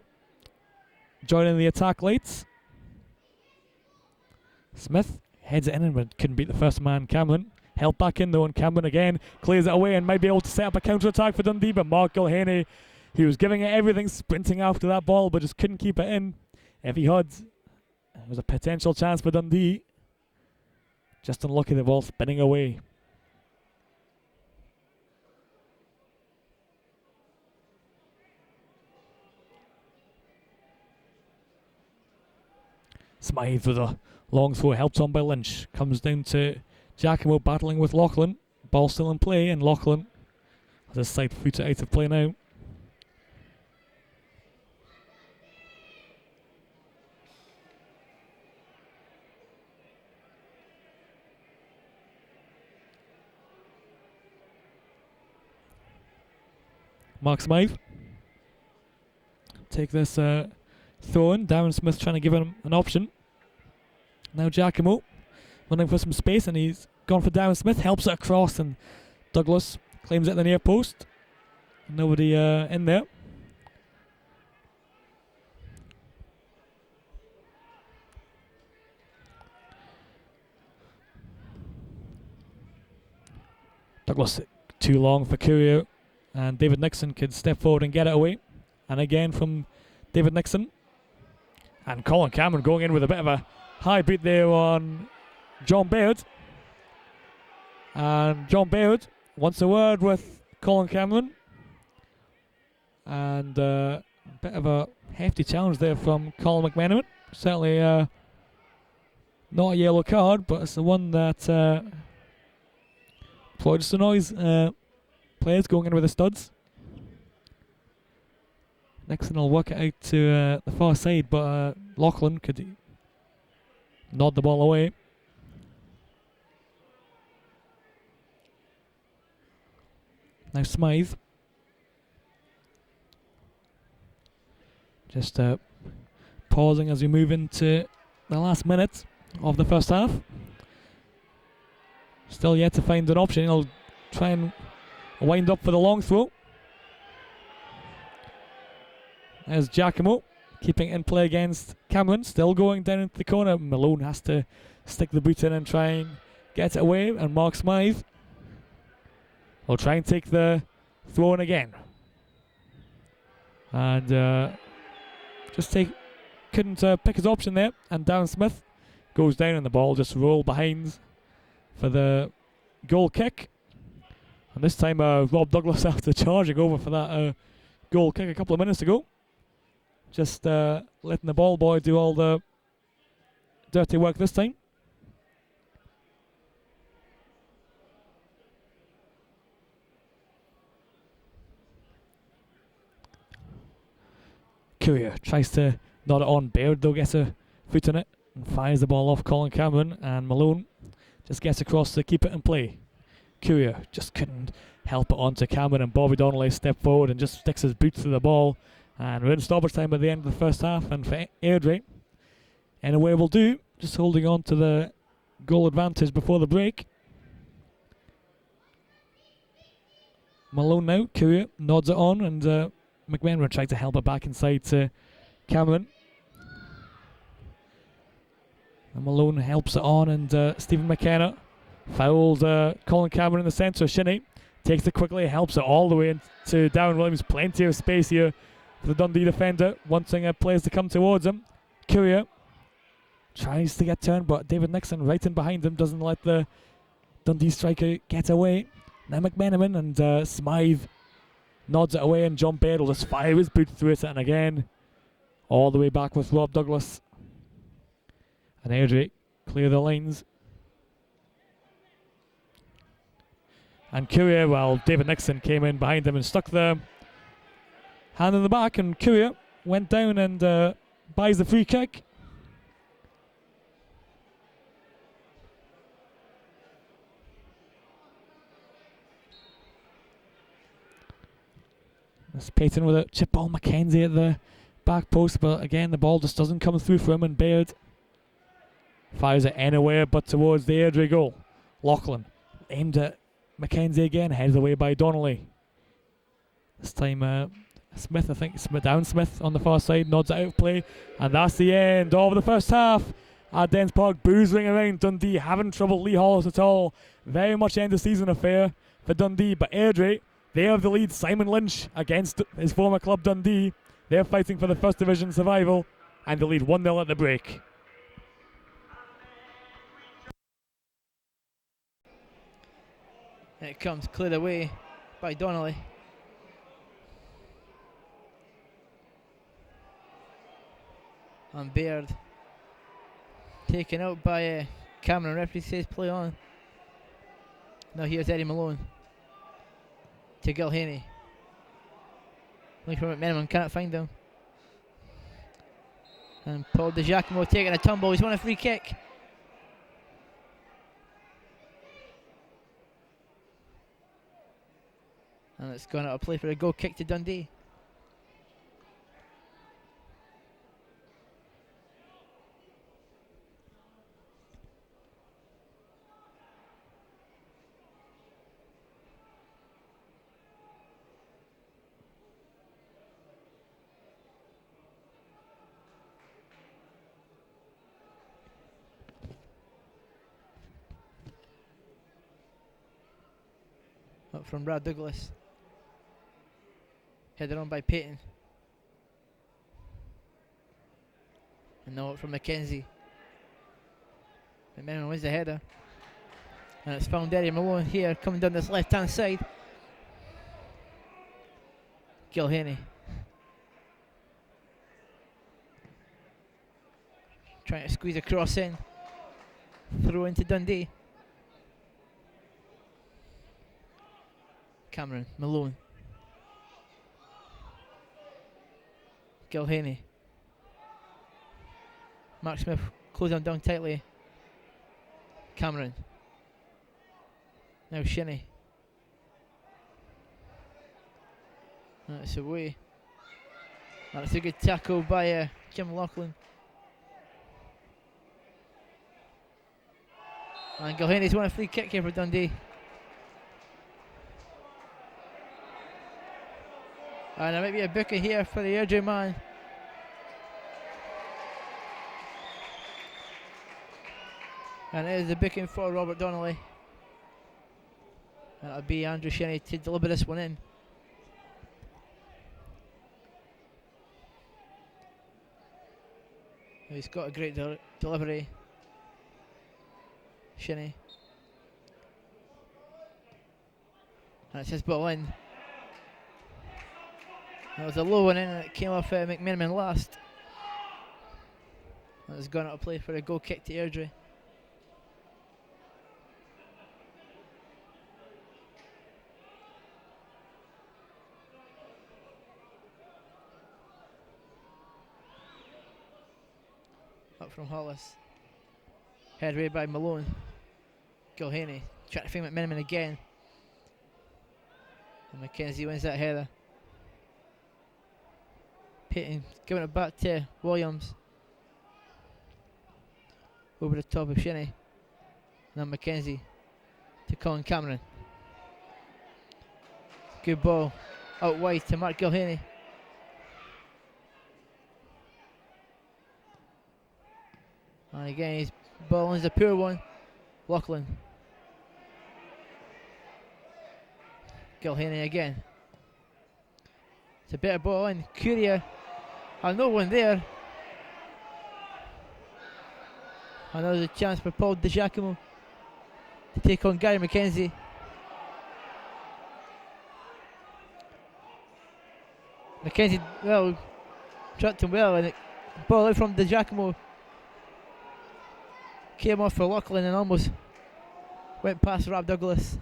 Speaker 1: joining the attack late. Smith heads it in and couldn't beat the first man, Cameron. Held back in though, and Cameron again clears it away and might be able to set up a counter-attack for Dundee, but Mark Gilhaney, he was giving it everything, sprinting after that ball, but just couldn't keep it in. If he had, it was a potential chance for Dundee. Just unlucky, the ball spinning away. Smythe with a long throw, helped on by Lynch. Comes down to Giacomo battling with Loughlin. Ball still in play, and Loughlin has his side footed out of play now. Mark Smythe take this throw in. Darren Smith trying to give him an option. Now Giacomo running for some space, and he's gone for Darren Smith, helps it across, and Douglas claims it at the near post. Nobody in there. Douglas too long for Courier, and David Nixon could step forward and get it away. And again from David Nixon. And Colin Cameron going in with a bit of a high beat there on John Baird. And John Baird wants a word with Colin Cameron. And a bit of a hefty challenge there from Colin McMenamin. Certainly not a yellow card, but it's the one that just annoys players going in with the studs. Nixon will work it out to the far side, but Lachlan could nod the ball away. Now Smythe. Just pausing as we move into the last minute of the first half. Still yet to find an option. He'll try and wind up for the long throw. There's Giacomo keeping it in play against Cameron. Still going down into the corner. Malone has to stick the boot in and try and get it away. And Mark Smythe will try and take the throw in again. And couldn't pick his option there. And Darren Smith goes down and the ball just rolled behind for the goal kick. And this time Rob Douglas after charging over for that goal kick a couple of minutes ago. Just letting the ball boy do all the dirty work this time. Courier tries to nod it on. Baird though gets a foot in it and fires the ball off Colin Cameron, and Malone just gets across to keep it in play. Courier just couldn't help it onto Cameron, and Bobby Donnelly stepped forward and just sticks his boot through the ball. And we're in stoppage time at the end of the first half, and for Airdrie, anyway will do, just holding on to the goal advantage before the break. Malone now, Courier nods it on, and McMenamin tried to help it back inside to Cameron. And Malone helps it on, and Stephen McKenna fouls Colin Cameron in the centre. Shinnie takes it quickly, helps it all the way into Darren Williams. Plenty of space here for the Dundee defender, wanting players to come towards him. Courier tries to get turned, but David Nixon right in behind him doesn't let the Dundee striker get away. Now McMenamin, and Smythe nods it away, and John Baird will just fire his boot through it, and again all the way back with Rob Douglas. And Airdrie clear the lines. And Courier, well, David Nixon came in behind him and stuck the hand in the back, and Courier went down and buys the free kick. It's Payton with a chip ball. McKenzie at the back post, but again the ball just doesn't come through for him, and Baird fires it anywhere but towards the Airdrie goal. Lachlan aimed at McKenzie again, headed away by Donnelly. This time Smith, I think, down Smith on the far side, nods it out of play, and that's the end of the first half at Dens Park. Boos ring around. Dundee having trouble Lee Hollis at all. Very much end of season affair for Dundee, but Airdrie, they have the lead. Simon Lynch against his former club Dundee. They're fighting for the first division survival, and they lead 1-0 at the break.
Speaker 2: And it comes cleared away by Donnelly. And Baird taken out by Cameron. Referee says play on. Now here's Eddie Malone to Gilhaney. Looking for McMenamin, cannot find him. And Paul Di Giacomo taking a tumble. He's won a free kick. And it's gone out of play for a goal kick to Dundee. Up from Brad Douglas. Headed on by Payton. And now up from Mackenzie. McMenamin wins the header. And it's found Eddie Malone here, coming down this left hand side. Gilhaney. Trying to squeeze a cross in. Throw into Dundee. Cameron, Malone. Gilhaney. Mark Smith closing down tightly. Cameron. Now Shinnie. That's away. That's a good tackle by Jim Laughlin. And Gilhaney's won a free kick here for Dundee. And there might be a booking here for the Airdrie man. And it is the booking for Robert Donnelly. And it'll be Andrew Shinnie to deliver this one in. He's got a great delivery. Shinnie. And it's his ball in. That was a low one in and it came off McMenamin last. That was going out of play for a goal kick to Airdrie. Up from Hollis. Headway by Malone. Gilhaney trying to find McMenamin again. And Mackenzie wins that header. Payton giving it back to Williams. Over the top of Shinnie. And then Mackenzie to Colin Cameron. Good ball out wide to Mark Gilhaney. And again, his ball is a poor one. Laughlin. Gilhaney again. It's a better ball in. Curia. And no one there. And there's a chance for Paul DiGiacomo to take on Gary McKenzie. McKenzie, well, tracked him well, and the ball out from DiGiacomo came off for Laughlin and almost went past Rob Douglas.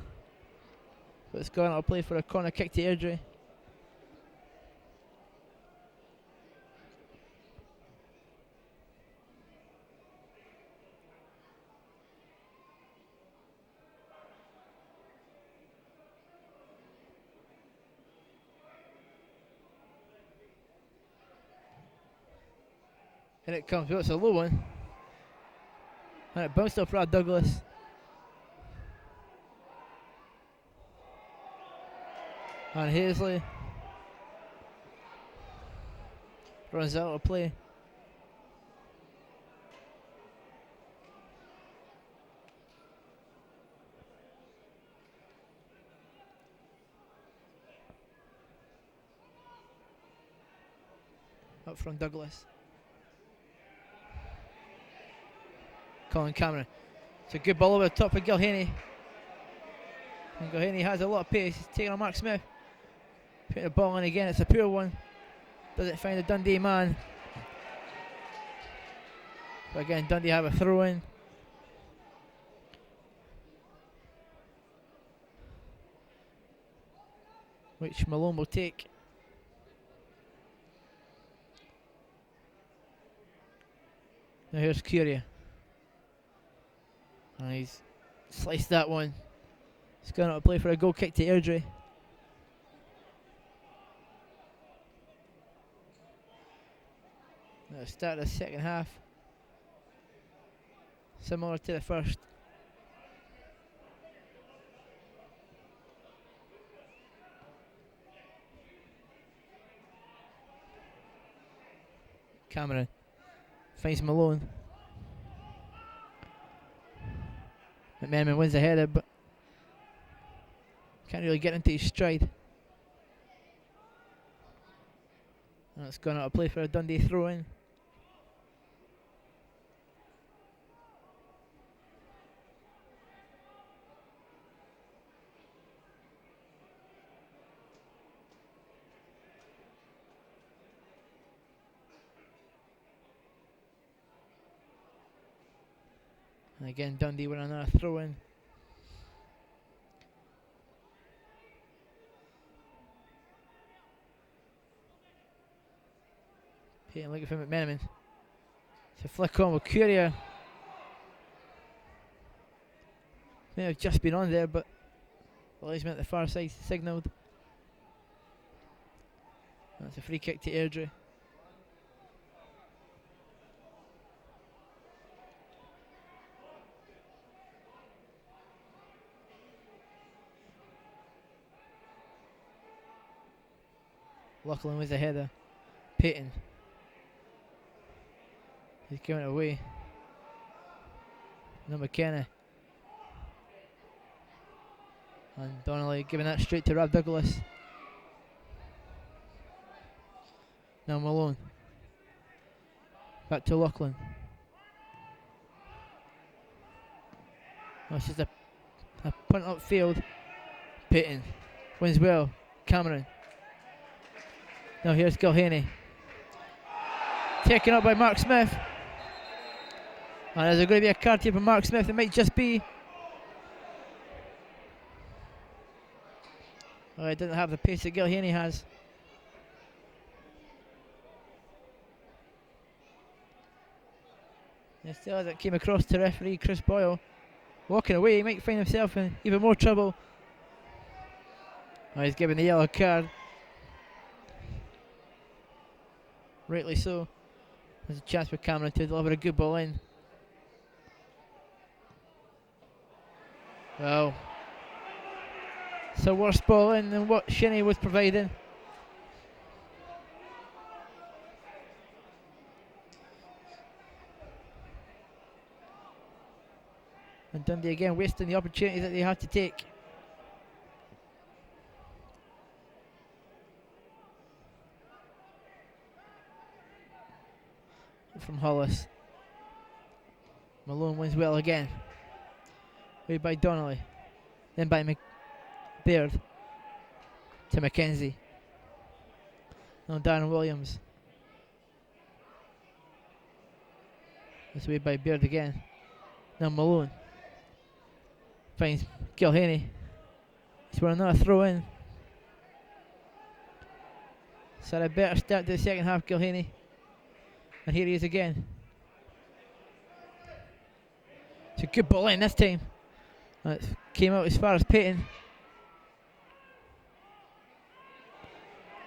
Speaker 2: But it's going out of play for a corner kick to Airdrie. And it comes, well, it's a low one. And it bounced off Rod Douglas. And Hazley runs out of play. Up from Douglas. Colin Cameron. It's a good ball over the top of Gilhaney. And Gilhaney has a lot of pace. He's taking on Mark Smith. Putting the ball in again. It's a poor one. Doesn't find the Dundee man. But again, Dundee have a throw in. Which Malone will take. Now here's Curia. And he's sliced that one. He's going out to play for a goal kick to Airdrie. Now start the second half. Similar to the first. Cameron finds Malone. McMenamin wins the header, but Can't really get into his stride. And it's gone out of play for a Dundee throw in. And again, Dundee with another throw in. Payton looking for McMenamin. It's a flick on with Courier. May have just been on there, but well, he's meant the far side signalled. That's a free kick to Airdrie. Lachlan was the header. Payton. He's giving it away. No McKenna. And Donnelly giving that straight to Rob Douglas. Now Malone. Back to Lachlan. Oh, it's just a punt upfield. Payton. Wins well. Cameron. Now here's Gilhaney. Taken up by Mark Smith. And is there going to be a card here for Mark Smith? It might just be. Oh, he didn't have the pace that Gilhaney has. And still as it came across to referee Chris Boyle. Walking away, he might find himself in even more trouble. Oh, he's given the yellow card. Rightly so. There's a chance for Cameron to deliver a good ball in. Well, it's a worse ball in than what Shinnie was providing. And Dundee again wasting the opportunity that they have to take. From Hollis. Malone wins well again. Way by Donnelly. Then by Baird. To McKenzie. Now Darren Williams. This way by Baird again. Now Malone. Finds Gilhaney. He's for another throw in. So a better start to the second half, Gilhaney. And here he is again. It's a good ball in this time. It came out as far as Payton.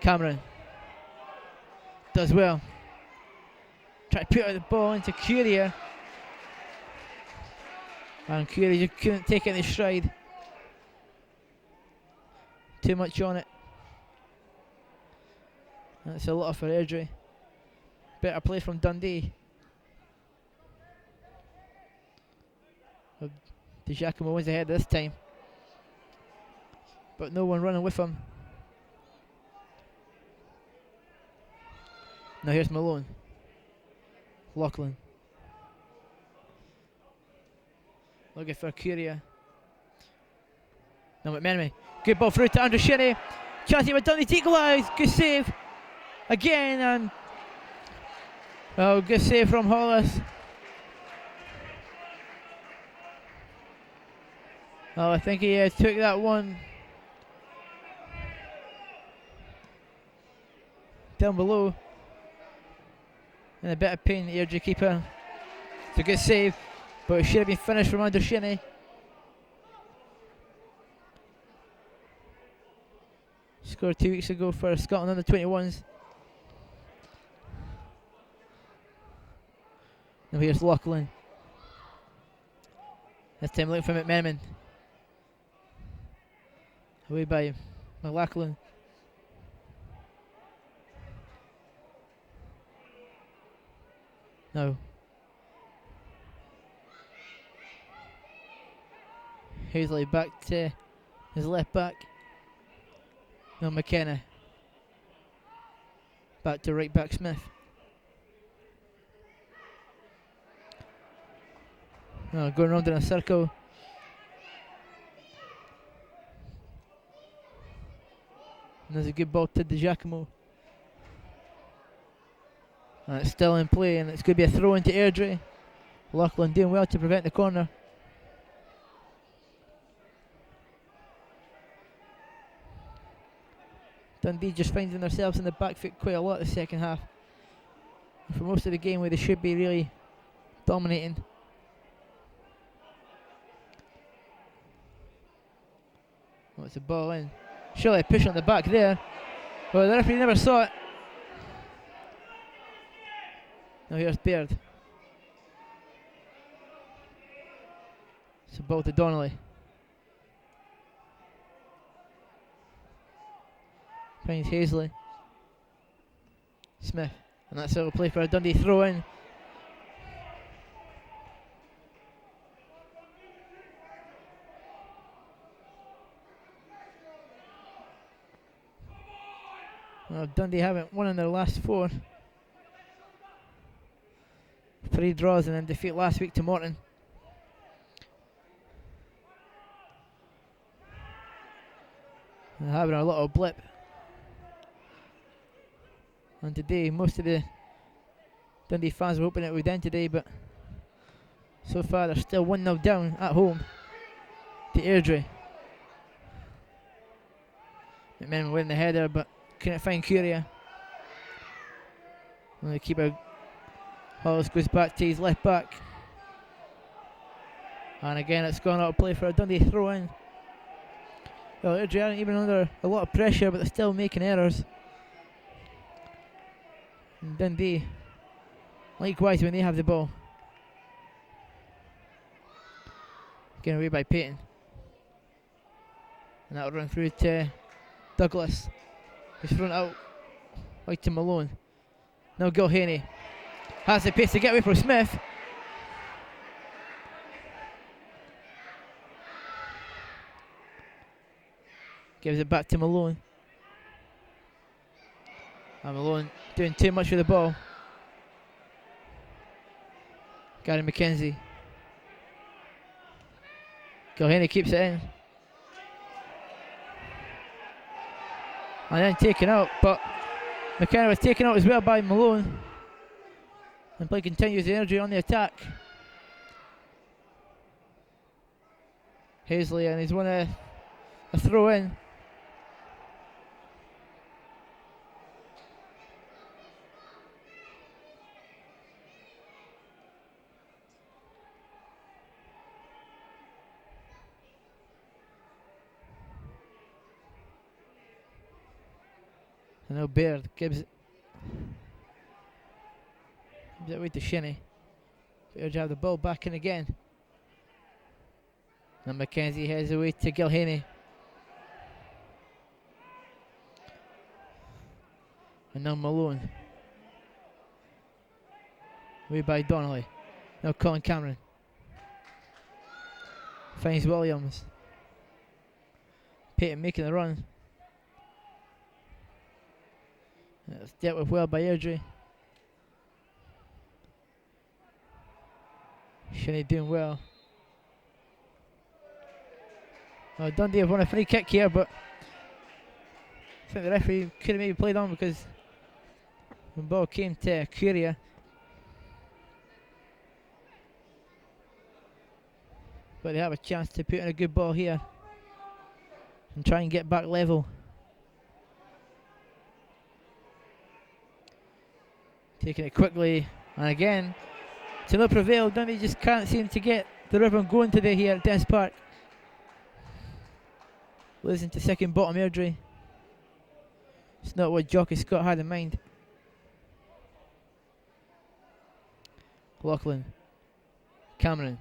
Speaker 2: Cameron does well. Try to put out the ball into Courier. And Courier just couldn't take it in his stride. Too much on it. That's a lot for Airdrie. Better play from Dundee. DeJacomo wins ahead this time. But no one running with him. Now here's Malone. Lachlan. Looking for Courier. Now McMenamin. Good ball through to Andrew Shinnie. Chance with Dundee to equalise. Good save. Again, and oh, good save from Hollis. Oh, I think he took that one down below. In a bit of pain, the Airdrie keeper. It's a good save, but it should have been finished from under Shinnie. Scored 2 weeks ago for Scotland under 21s. Now here's Lachlan. This time looking for McMenamin. Away by McLachlan. No. Hazley back to his left back. No, McKenna. Back to right back Smith. No, going round in a circle. And there's a good ball to Di Giacomo. And it's still in play, and it's going to be a throw into Airdrie. Lachlan doing well to prevent the corner. Dundee just finding themselves in the back foot quite a lot the second half. And for most of the game where they should be really dominating. Oh, it's a ball in. Surely a push on the back there. Well, the referee never saw it. Now here's Baird. It's a ball to Donnelly. Finds Hazley. Smith. And that's how we'll play for a Dundee throw in. Well, Dundee haven't won in their last 4. 3 draws and then defeat last week to Morton. They're having a little blip. And today, most of the Dundee fans were hoping it would end today, but so far they're still 1-0 down at home to Airdrie. McMahon winning the header, but couldn't find Curia. And the keeper Hollis goes back to his left back. And again, it's gone out of play for a Dundee throw in. Well, Airdrie aren't even under a lot of pressure, but they're still making errors. And Dundee, likewise, when they have the ball. Getting away by Payton. And that'll run through to Douglas. He's front out, right to Malone. Now Gilhaney has the pace to get away from Smith. Gives it back to Malone. And Malone doing too much with the ball. Gary McKenzie. Gilhaney keeps it in. And then taken out, but McKenna was taken out as well by Malone. And play continues the energy on the attack. Hazley, and he's won a throw in. And now Baird gives it away to Shinnie. Baird have the ball back in again. And McKenzie heads away to Gilhaney. And now Malone. Away by Donnelly. Now Colin Cameron. Finds Williams. Payton making the run. It's dealt with well by Airdrie. Shinnie doing well. Dundee have won a free kick here, but I think the referee could have maybe played on because the ball came to Curia. But they have a chance to put in a good ball here and try and get back level. Taking it quickly, and again, to no prevail. Dundee just can't seem to get the rhythm going today here at Des Park. Losing to second bottom Airdrie. It's not what Jockey Scott had in mind. Lachlan. Cameron.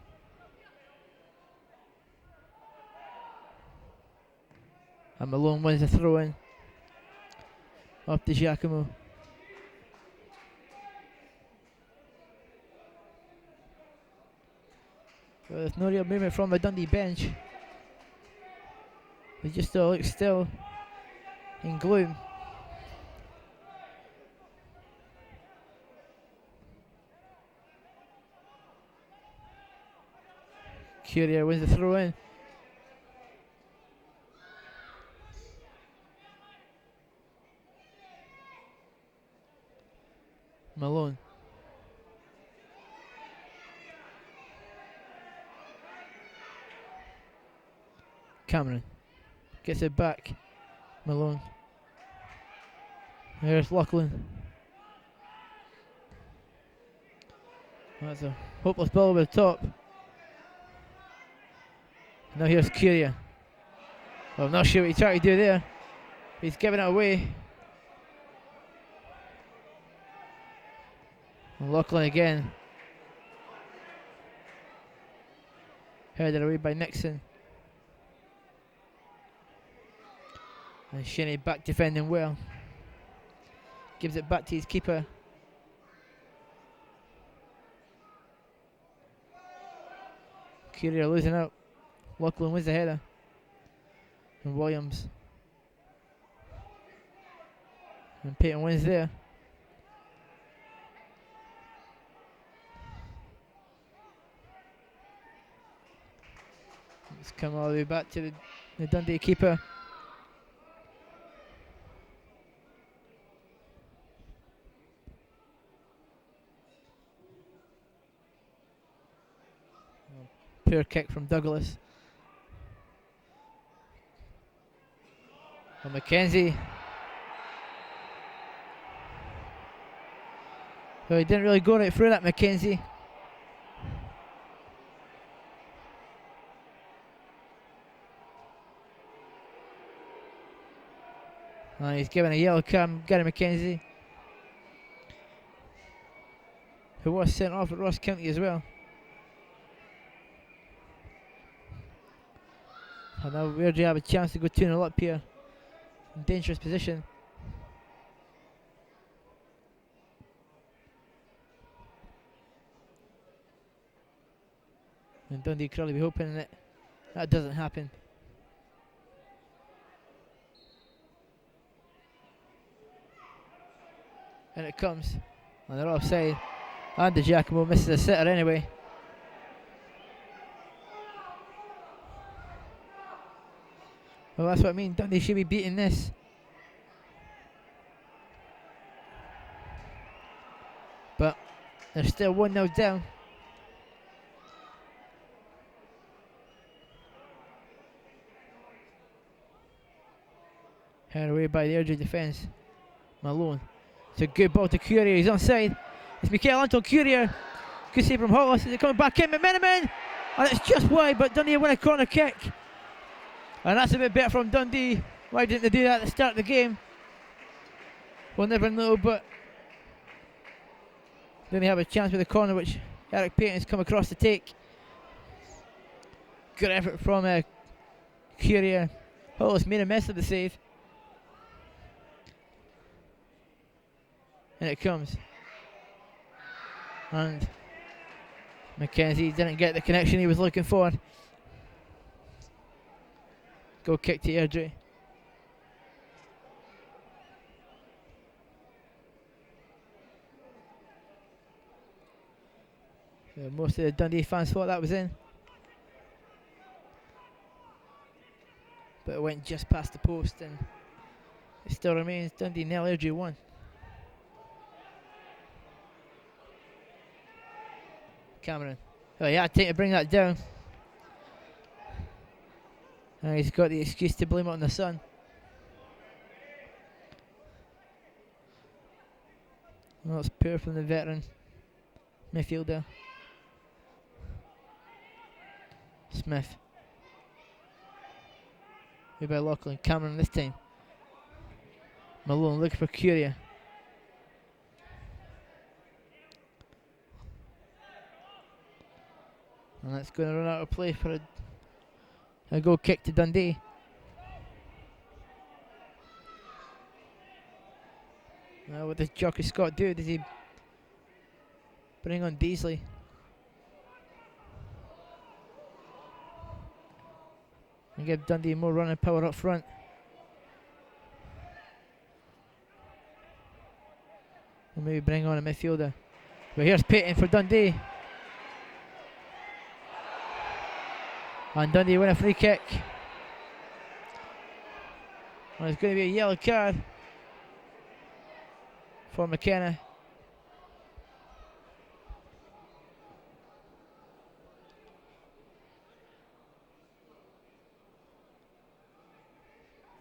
Speaker 2: And Malone wins the throw in. Up to Giacomo. Well, there's no real movement from the Dundee bench. They just look still. in gloom. Courier wins the throw in. Malone. Cameron gets it back. Malone. There's Lachlan. That's a hopeless ball over the top. Now here's Courier. Well, I'm not sure what he's trying to do there. He's giving it away. And Lachlan again. Headed away by Nixon. And Shinnie back defending well. Gives it back to his keeper. Courier losing out. Lachlan wins the header. And Williams. And Peyton wins there. It's come all the way back to the Dundee keeper. Poor kick from Douglas. And McKenzie. Well, he didn't really go right through that, McKenzie. He's given a yellow card, Gary McKenzie, who was sent off at Ross County as well. And now Airdrie have a chance to go 2-0 up here. In dangerous position. And Dundee could only be hoping that that doesn't happen. And it comes. And they're offside. And the Giacomo misses a sitter anyway. Well, that's what I mean. Dundee should be beating this. But they're still 1-0 down. Held away by the Airdrie defence. Malone. It's a good ball to Courier. He's onside. It's Michael Anton Courier. Good save from Hollis. Is it coming back in? McMenamin! And it's just wide, but Dundee win a corner kick. And that's a bit better from Dundee. Why didn't they do that at the start of the game? We'll never know, but then they have a chance with the corner, which Eric Payton's come across to take. Good effort from Courier. Hollis made a mess of the save. And it comes. And McKenzie didn't get the connection he was looking for. Goal kick to Airdrie. So most of the Dundee fans thought that was in. But it went just past the post, and it still remains Dundee 0, Airdrie 1. Cameron. Oh, yeah, time to bring that down. And he's got the excuse to blame it on the sun. Well, it's poor from the veteran midfielder. Smith. Way by Lachlan. Cameron this time. Malone looking for Courier. And that's going to run out of play for a goal kick to Dundee. Now what does Jockey Scott do? Does he bring on Beasley? And give Dundee more running power up front. We'll maybe bring on a midfielder. But here's Payton for Dundee. And Dundee win a free kick. And it's going to be a yellow card for McKenna.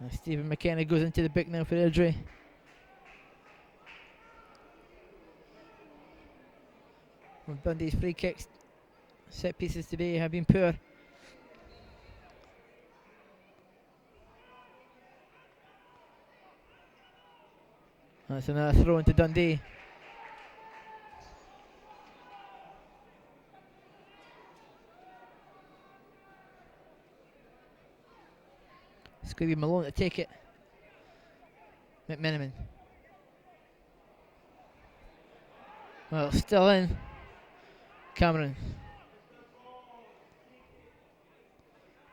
Speaker 2: And Stephen McKenna goes into the big now for Airdrie. Well, Dundee's free kicks, set pieces today have been poor. That's another throw into Dundee. It's going to be Malone to take it. McMenamin. Well, still in. Cameron.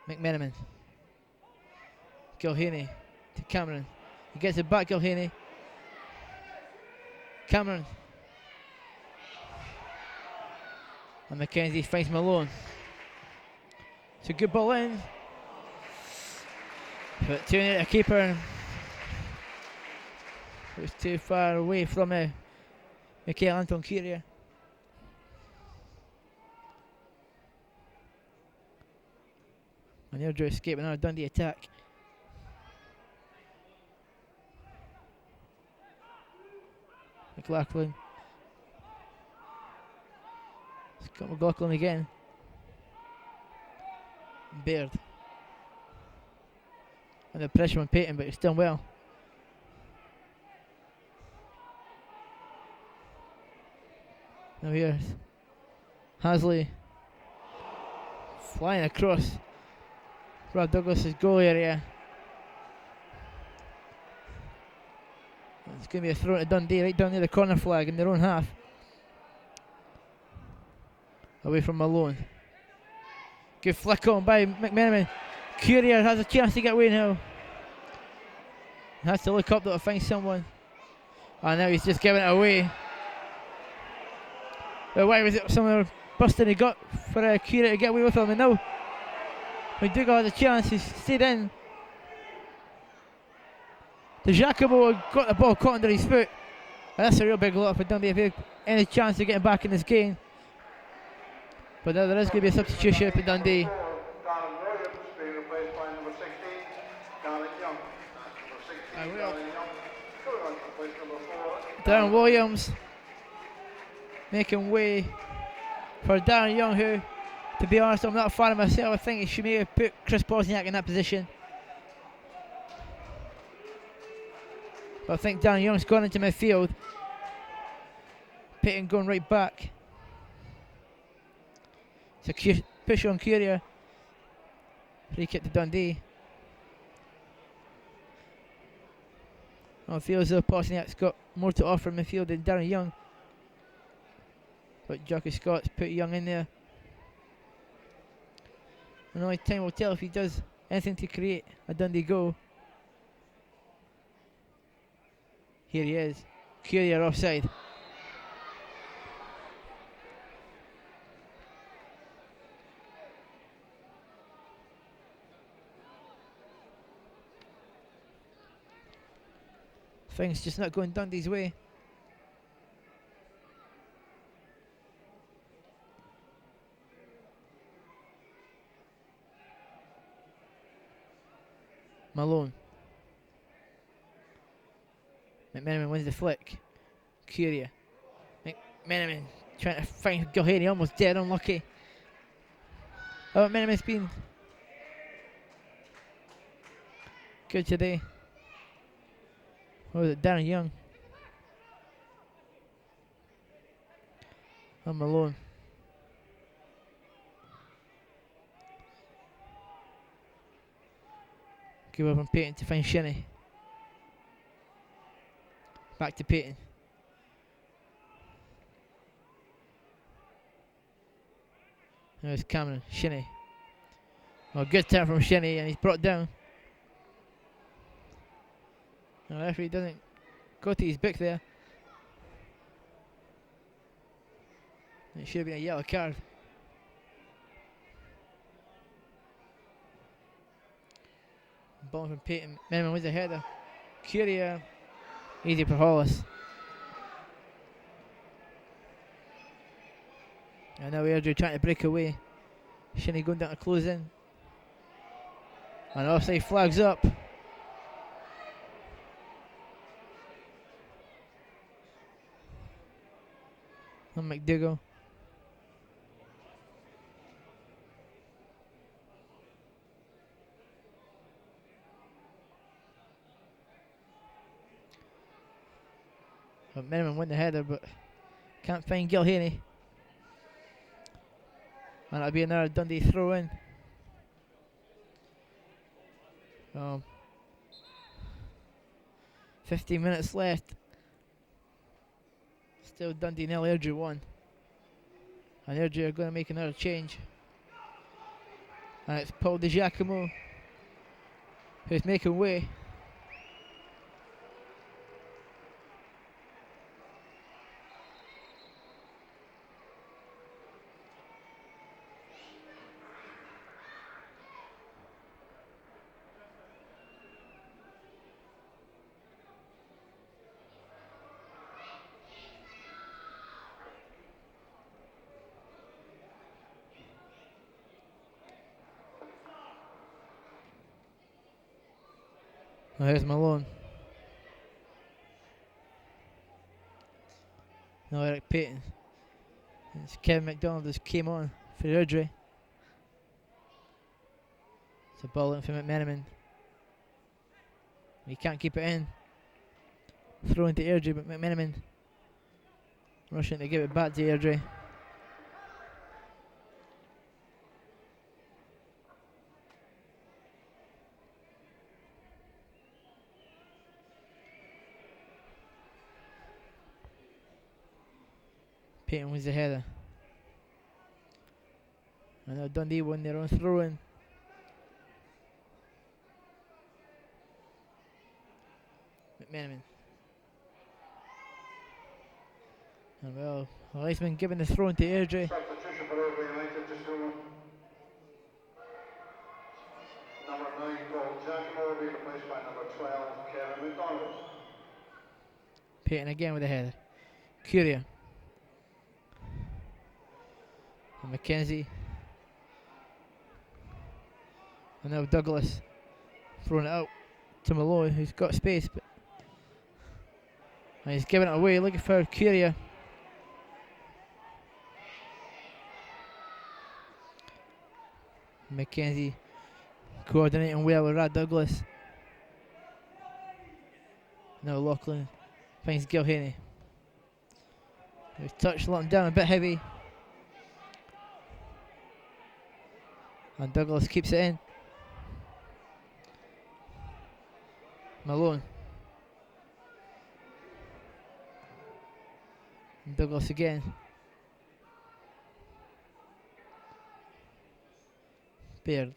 Speaker 2: McMenamin. Gilhaney to Cameron. He gets it back, Gilhaney. Cameron. And Mackenzie finds Malone. It's a good ball in. But too near the keeper. It was too far away from Michael Anton Kyria. And Airdrie escaping out of Dundee attack. McLaughlin. It's got McLaughlin again. Baird. Under pressure on Payton, but he's done well. Now here's Hasley flying across Rob Douglas's goal area. It's going to be a throw to Dundee right down near the corner flag in their own half. Away from Malone. Good flick on by McMenamin. Courier has a chance to get away now. Has to look up though to find someone. And now he's just giving it away. But why was it some busting he got for Courier to get away with him? And now when Dougal had a chance, he stayed in. The Jacobo got the ball caught under his foot. And that's a real big lot for Dundee if they have any chance of getting back in this game. But now there is going to be a substitution for Dundee. Darren Williams making way for Darren Young, who, to be honest, I'm not a fan of myself. I think he may have put Chris Bosniak in that position. But I think Darren Young's gone into midfield. Payton going right back. It's a push on Courier. Free kick to Dundee. It feels as though Bosniak's got more to offer in midfield than Darren Young. But Jockey Scott's put Young in there. And only time will tell if he does anything to create a Dundee goal. Here he is. Courier offside. Things just not going Dundee's way. Malone. McMenamin wins the flick. Courier. McMenamin trying to find Gilhaney, almost dead, unlucky. Oh, McMenamin's been good today. What was it, Darren Young? I'm Malone. Give up on Payton to find Shinnie. Back to Payton. There's Cameron, Shinnie. Oh, good turn from Shinnie, and he's brought down. The referee doesn't go to his back there. It should have been a yellow card. Ball from Peyton. Merriman with the header. Curia. Easy for Hollis. And now Airdrie trying to break away. Shinny going down to close in. And offside flags up. On McDougall. But Merriman won the header, but can't find Gilhaney. And it'll be another Dundee throw in. 15 minutes left. Still Dundee 0, Airdrie 1. And Airdrie are going to make another change. And it's Paul Di Giacomo who's making way. Now here's Malone. Now Eric Payton. It's Kevin McDonald just came on for Airdrie. It's a ball in for McMenamin. He can't keep it in. Throw into Airdrie, but McMenamin rushing to give it back to Airdrie. Payton wins the header. And now Dundee won their own throw in. McMenamin. And well, Leisman giving the throw into Airdrie.
Speaker 3: Substitution for Airdrie United, just over. Number 9, Paul Giacomo, will be replaced by number 12, Kevin McDonald.
Speaker 2: Payton again with the header. Curia. And Mackenzie. And now Douglas throwing it out to Malloy, who's got space, but and he's giving it away, looking for Curia. Mackenzie coordinating well with Rad Douglas. Now Lachlan finds Gilhaney. He's touched, let him down a bit heavy. And Douglas keeps it in. Malone. And Douglas again. Baird.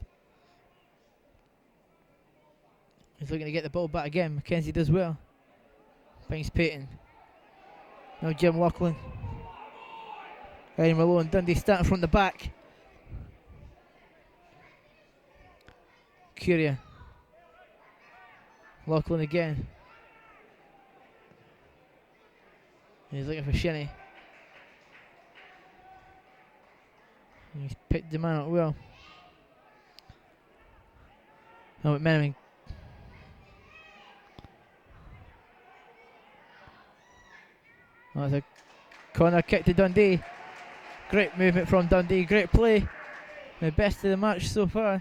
Speaker 2: He's looking to get the ball back again. Mackenzie does well. Finds Payton. Now Jim Lachlan. Eddie Malone. Dundee starting from the back. Curia. Lachlan again. He's looking for Shinny. He's picked the man up well. Now McMenamin. Oh, it's a corner kick to Dundee. Great movement from Dundee. Great play. The best of the match so far.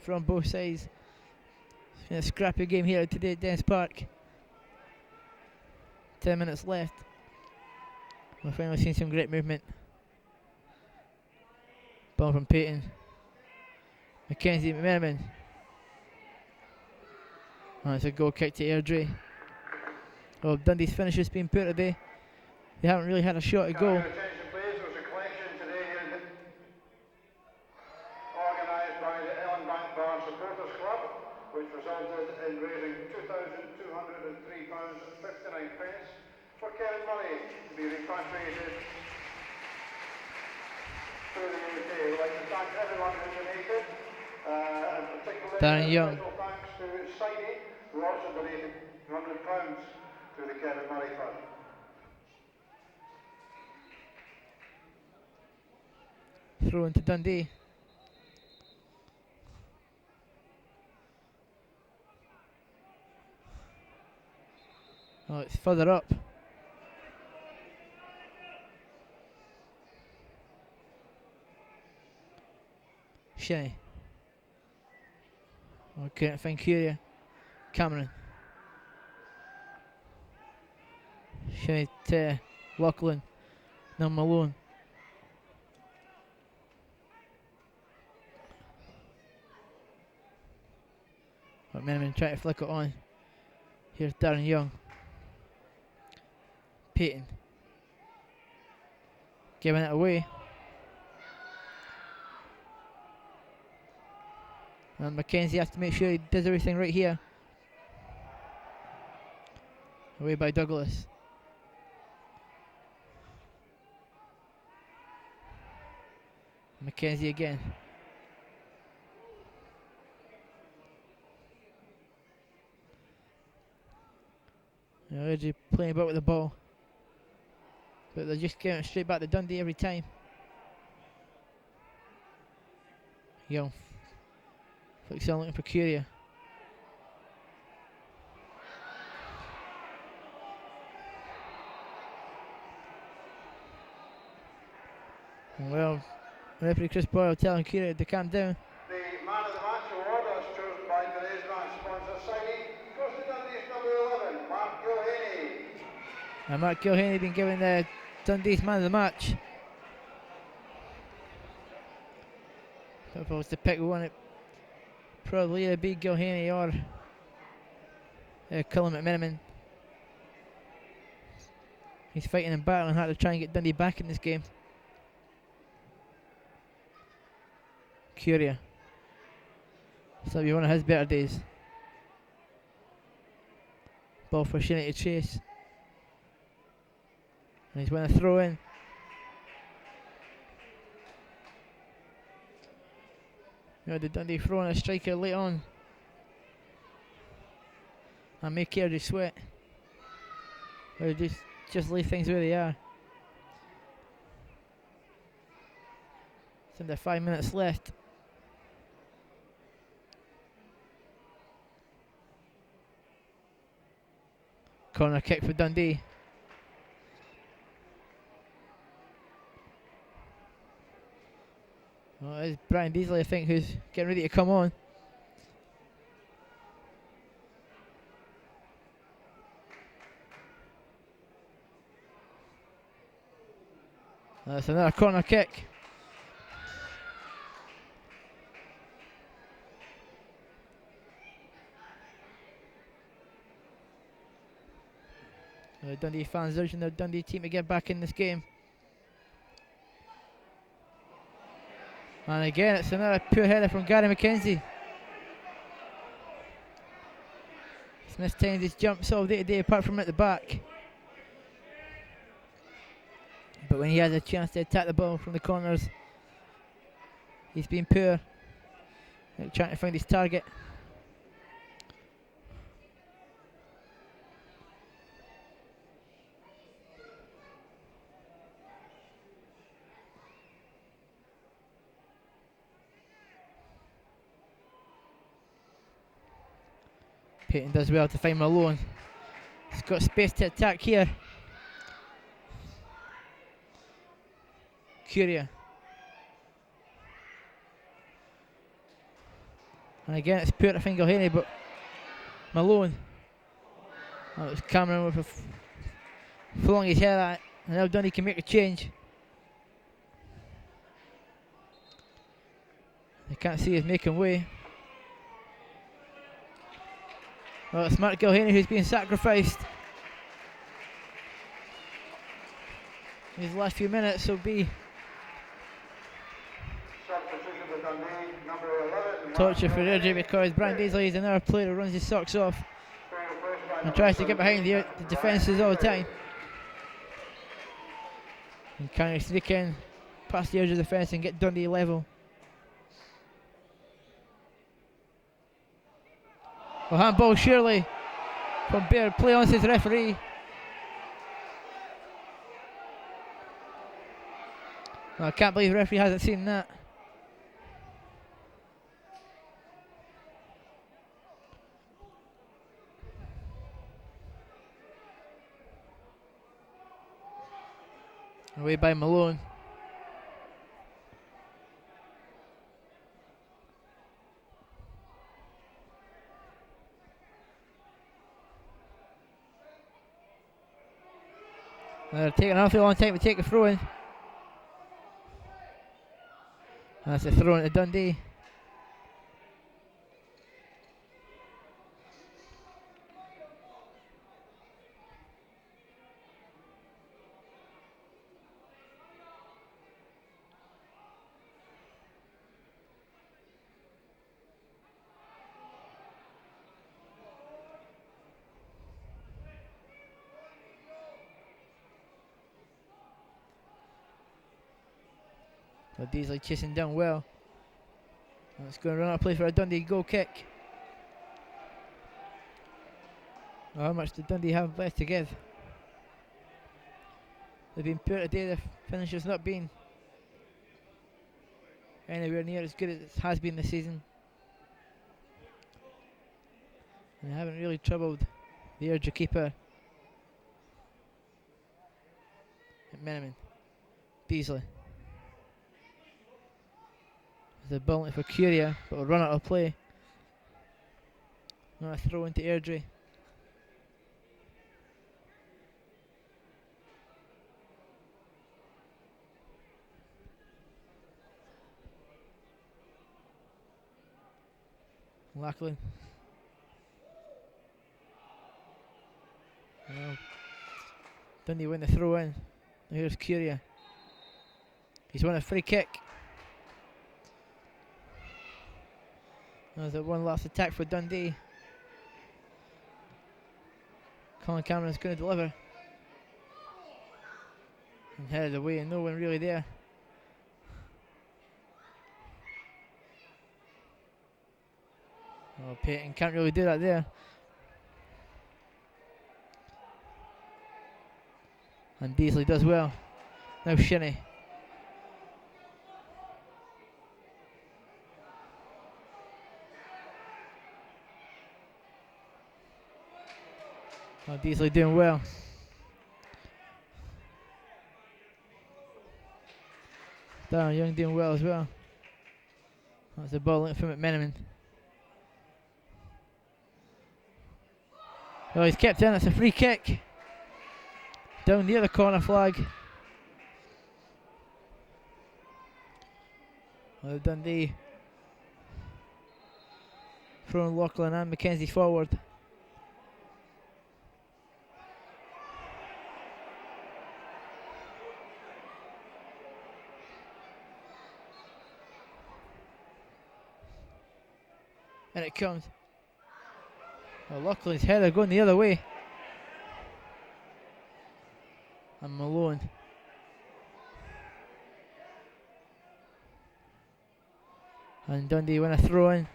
Speaker 2: From both sides. It's been a scrappy game here today at Dens Park. 10 minutes left. We've finally seen some great movement. Ball from Payton. Mackenzie McMenamin. Oh, it's a goal kick to Airdrie. Oh, Dundee's finish has been poor today. They haven't really had a shot at goal.
Speaker 3: Organised by the Ellen Bank Bar Supporters Club. which resulted in raising £2,203.59 for Kevin Murray to be repatriated to the UK. We'd like to thank everyone who donated, and particularly
Speaker 2: Darren Young.
Speaker 3: special thanks to Sidey, who also donated £100 to the Kevin Murray Fund.
Speaker 2: Throw into Dundee. Oh, it's further up. Shinny. Oh, couldn't find Curia. Cameron. Shinny to Lachlan. Now Malone. But Miniman trying to flick it on. Here's Darren Young. Peyton. Giving it away. And Mackenzie has to make sure he does everything right here. Away by Douglas. Mackenzie again. Airdrie playing about with the ball. But they're just getting it straight back to Dundee every time. Young. Flicks on looking for Curia. Well, referee Chris Boyle telling Curia to calm down.
Speaker 3: The man of the match award, as chosen by today's match sponsor Sidey, goes to Dundee's number 11, Mark Gilhaney.
Speaker 2: And Mark Gilhaney been given the Dundee's man of the match. If I was to pick one, it probably either be Gilhaney or Cullen McMiniman. He's fighting and battling hard to try and get Dundee back in this game. Curia. This will be one of his better days. Ball for Shinny to chase. And he's going to throw in. You know, the Dundee throwing a striker late on. And make Airdrie sweat. Or just leave things where they are. It's under 5 minutes left. Corner kick for Dundee. Well, it's Brian Beasley, I think, who's getting ready to come on. That's another corner kick. The Dundee fans urging their Dundee team to get back in this game. And again, it's another poor header from Gary McKenzie. He's mistimed his jumps all day today, apart from at the back. But when he has a chance to attack the ball from the corners, he's been poor at trying to find his target. Peyton does well to find Malone. He's got space to attack here. Curia. And again, it's poor to find Gilhaney, but Malone. Oh, it's Cameron with flung his head at it, and now Dundee can make a change. They can't see he's making way. Well, it's Mark Gilhaney who's being sacrificed. These last few minutes will be.
Speaker 3: Substitution for Dundee, number 11,
Speaker 2: Torture for Airdrie because Brian Beasley is another player who runs his socks off and tries to get behind the defences all the time. And can he sneak in past the edge of the fence and get Dundee level? Well, handball surely from Baird. Play on, says the referee. Well, I can't believe the referee hasn't seen that. Away by Malone. They're taking an awfully long time to take a throw in. That's a throw into Dundee. So Beasley chasing down well. And it's going to run out of play for a Dundee goal kick. Well, how much did Dundee have left to give? They've been poor today. The finish has not been anywhere near as good as it has been this season. And they haven't really troubled the Airdrie keeper. McMenamin. Beasley. The ball for Curia, but will run out of play. Not a throw into Airdrie. Lackland. Well, Dundee win the throw in. Here's Curia. He's won a free kick. There's a one last attack for Dundee. Colin Cameron's going to deliver. And headed away and no one really there. Oh, Payton can't really do that there. And Beasley does well. Now Shinnie. Oh, Beasley doing well. Darren Young doing well as well. That's a ball in from McMenamin. Oh, he's kept in. That's a free kick. Down near the corner flag. Well, Dundee throwing Loughlin and Mackenzie forward. And it comes. Well, Loughlin's header going the other way. And Malone. And Dundee win a throw in.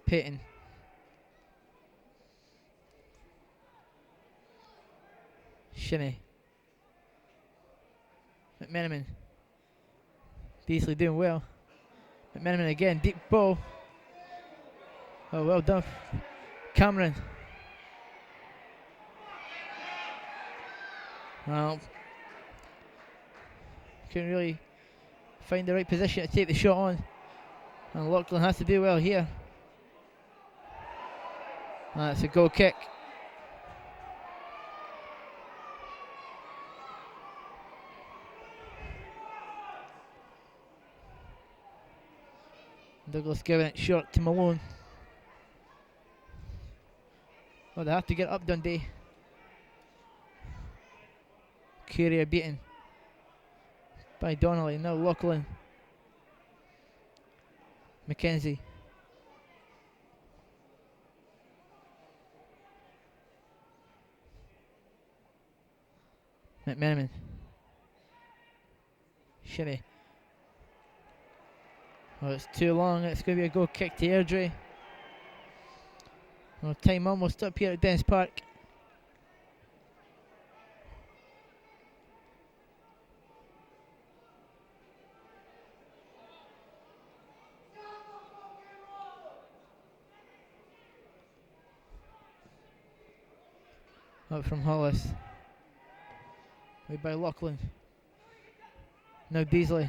Speaker 2: Payton. Shinnie. McMenamin. Beasley doing well. McMenamin again, deep ball. Oh, well done. Cameron. Well, couldn't really find the right position to take the shot on. And Loughlin has to do well here. That's a goal kick. Douglas giving it short to Malone. Oh, they have to get up Dundee. Curie beaten by Donnelly. Now Lachlan. Mackenzie. McMenamin. Shinny. Oh, it's too long. It's going to be a goal kick to Airdrie. Oh, time almost up here at Dennis Park. Up from Hollis. Way by Lachlan. Now Beasley.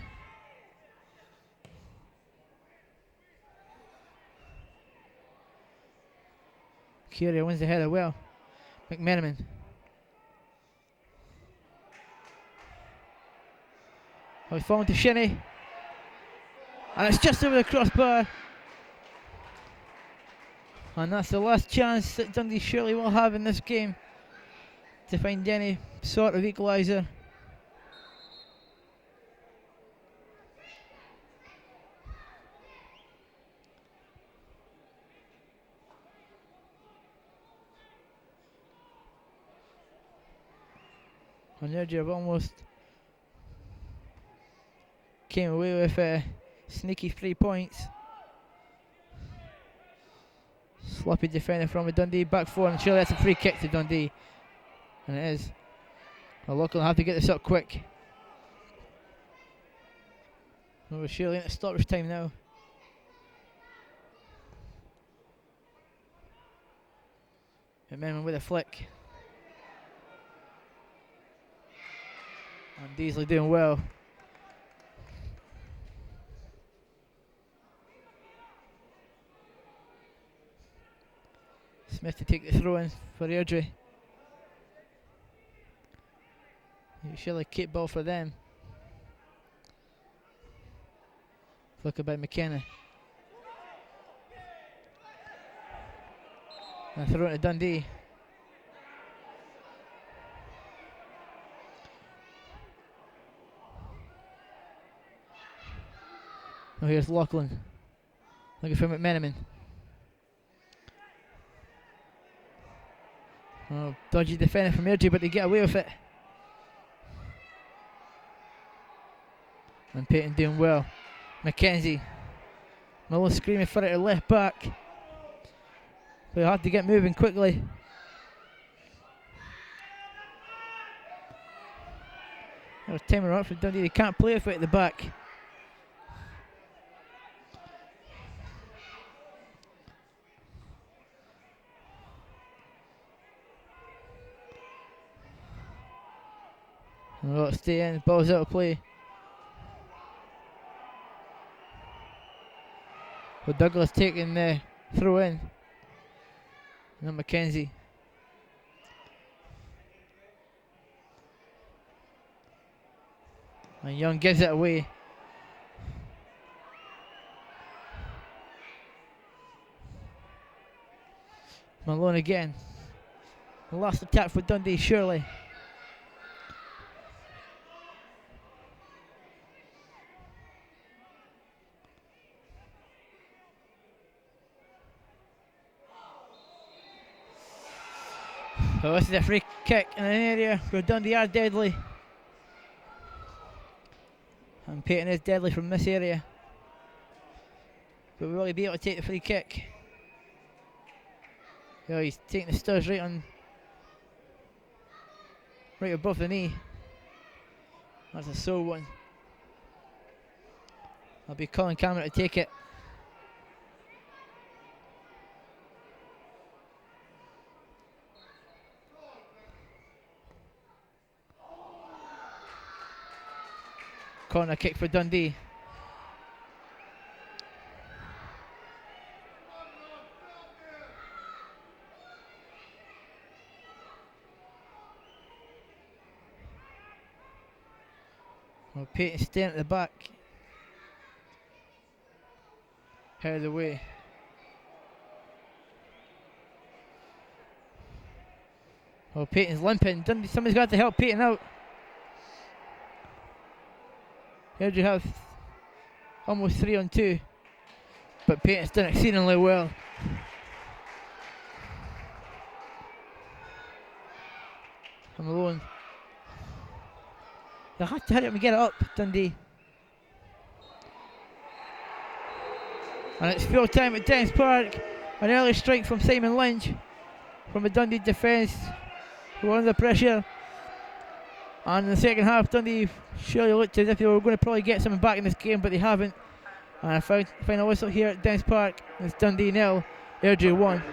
Speaker 2: Curie wins the header well. McMenamin. Oh, he's falling to Shinny. And it's just over the crossbar. And that's the last chance that Dundee surely will have in this game to find any sort of equaliser. And Airdrie have almost came away with a sneaky 3 points. Sloppy defender from a Dundee back four, and surely that's a free kick to Dundee. And it is. Well, Local will have to get this up quick. Well, we're surely in stoppage time now. McMenamin with a flick. And Beasley doing well. Smith to take the throw in for Airdrie. Surely keep ball for them. Flicker by McKenna. And throw it to Dundee. Oh, here's Lachlan. Looking for McMenamin. Oh, dodgy defender from Airdrie, but they get away with it. And Payton doing well. Mackenzie. Malone screaming for it to left back. But hard to get moving quickly. There's time around for Dundee. They can't play with it at the back. Oh, stay in. Ball's out of play. Well, Douglas taking the throw in. And Mackenzie. And Young gives it away. Malone again. The last attack for Dundee, surely. So this is a free kick in an area where Dundee are deadly. And Payton is deadly from this area. But will he be able to take the free kick? Oh, he's taking the stairs right above the knee. That's a sore one. I'll be calling camera to take it. Corner kick for Dundee. Well, Payton staying at the back. Headed away. Well, Payton's limping. Dundee, somebody's got to help Payton out. Airdrie have almost 3 on 2, but Payton's done exceedingly well. And Malone. They'll have to hurry up and get it up, Dundee. And it's full time at Dens Park. An early strike from Simon Lynch from the Dundee defence, who were under pressure. And in the second half, Dundee surely looked as if they were going to probably get something back in this game, but they haven't. And a final whistle here at Dens Park. It's Dundee 0, Airdrie 1.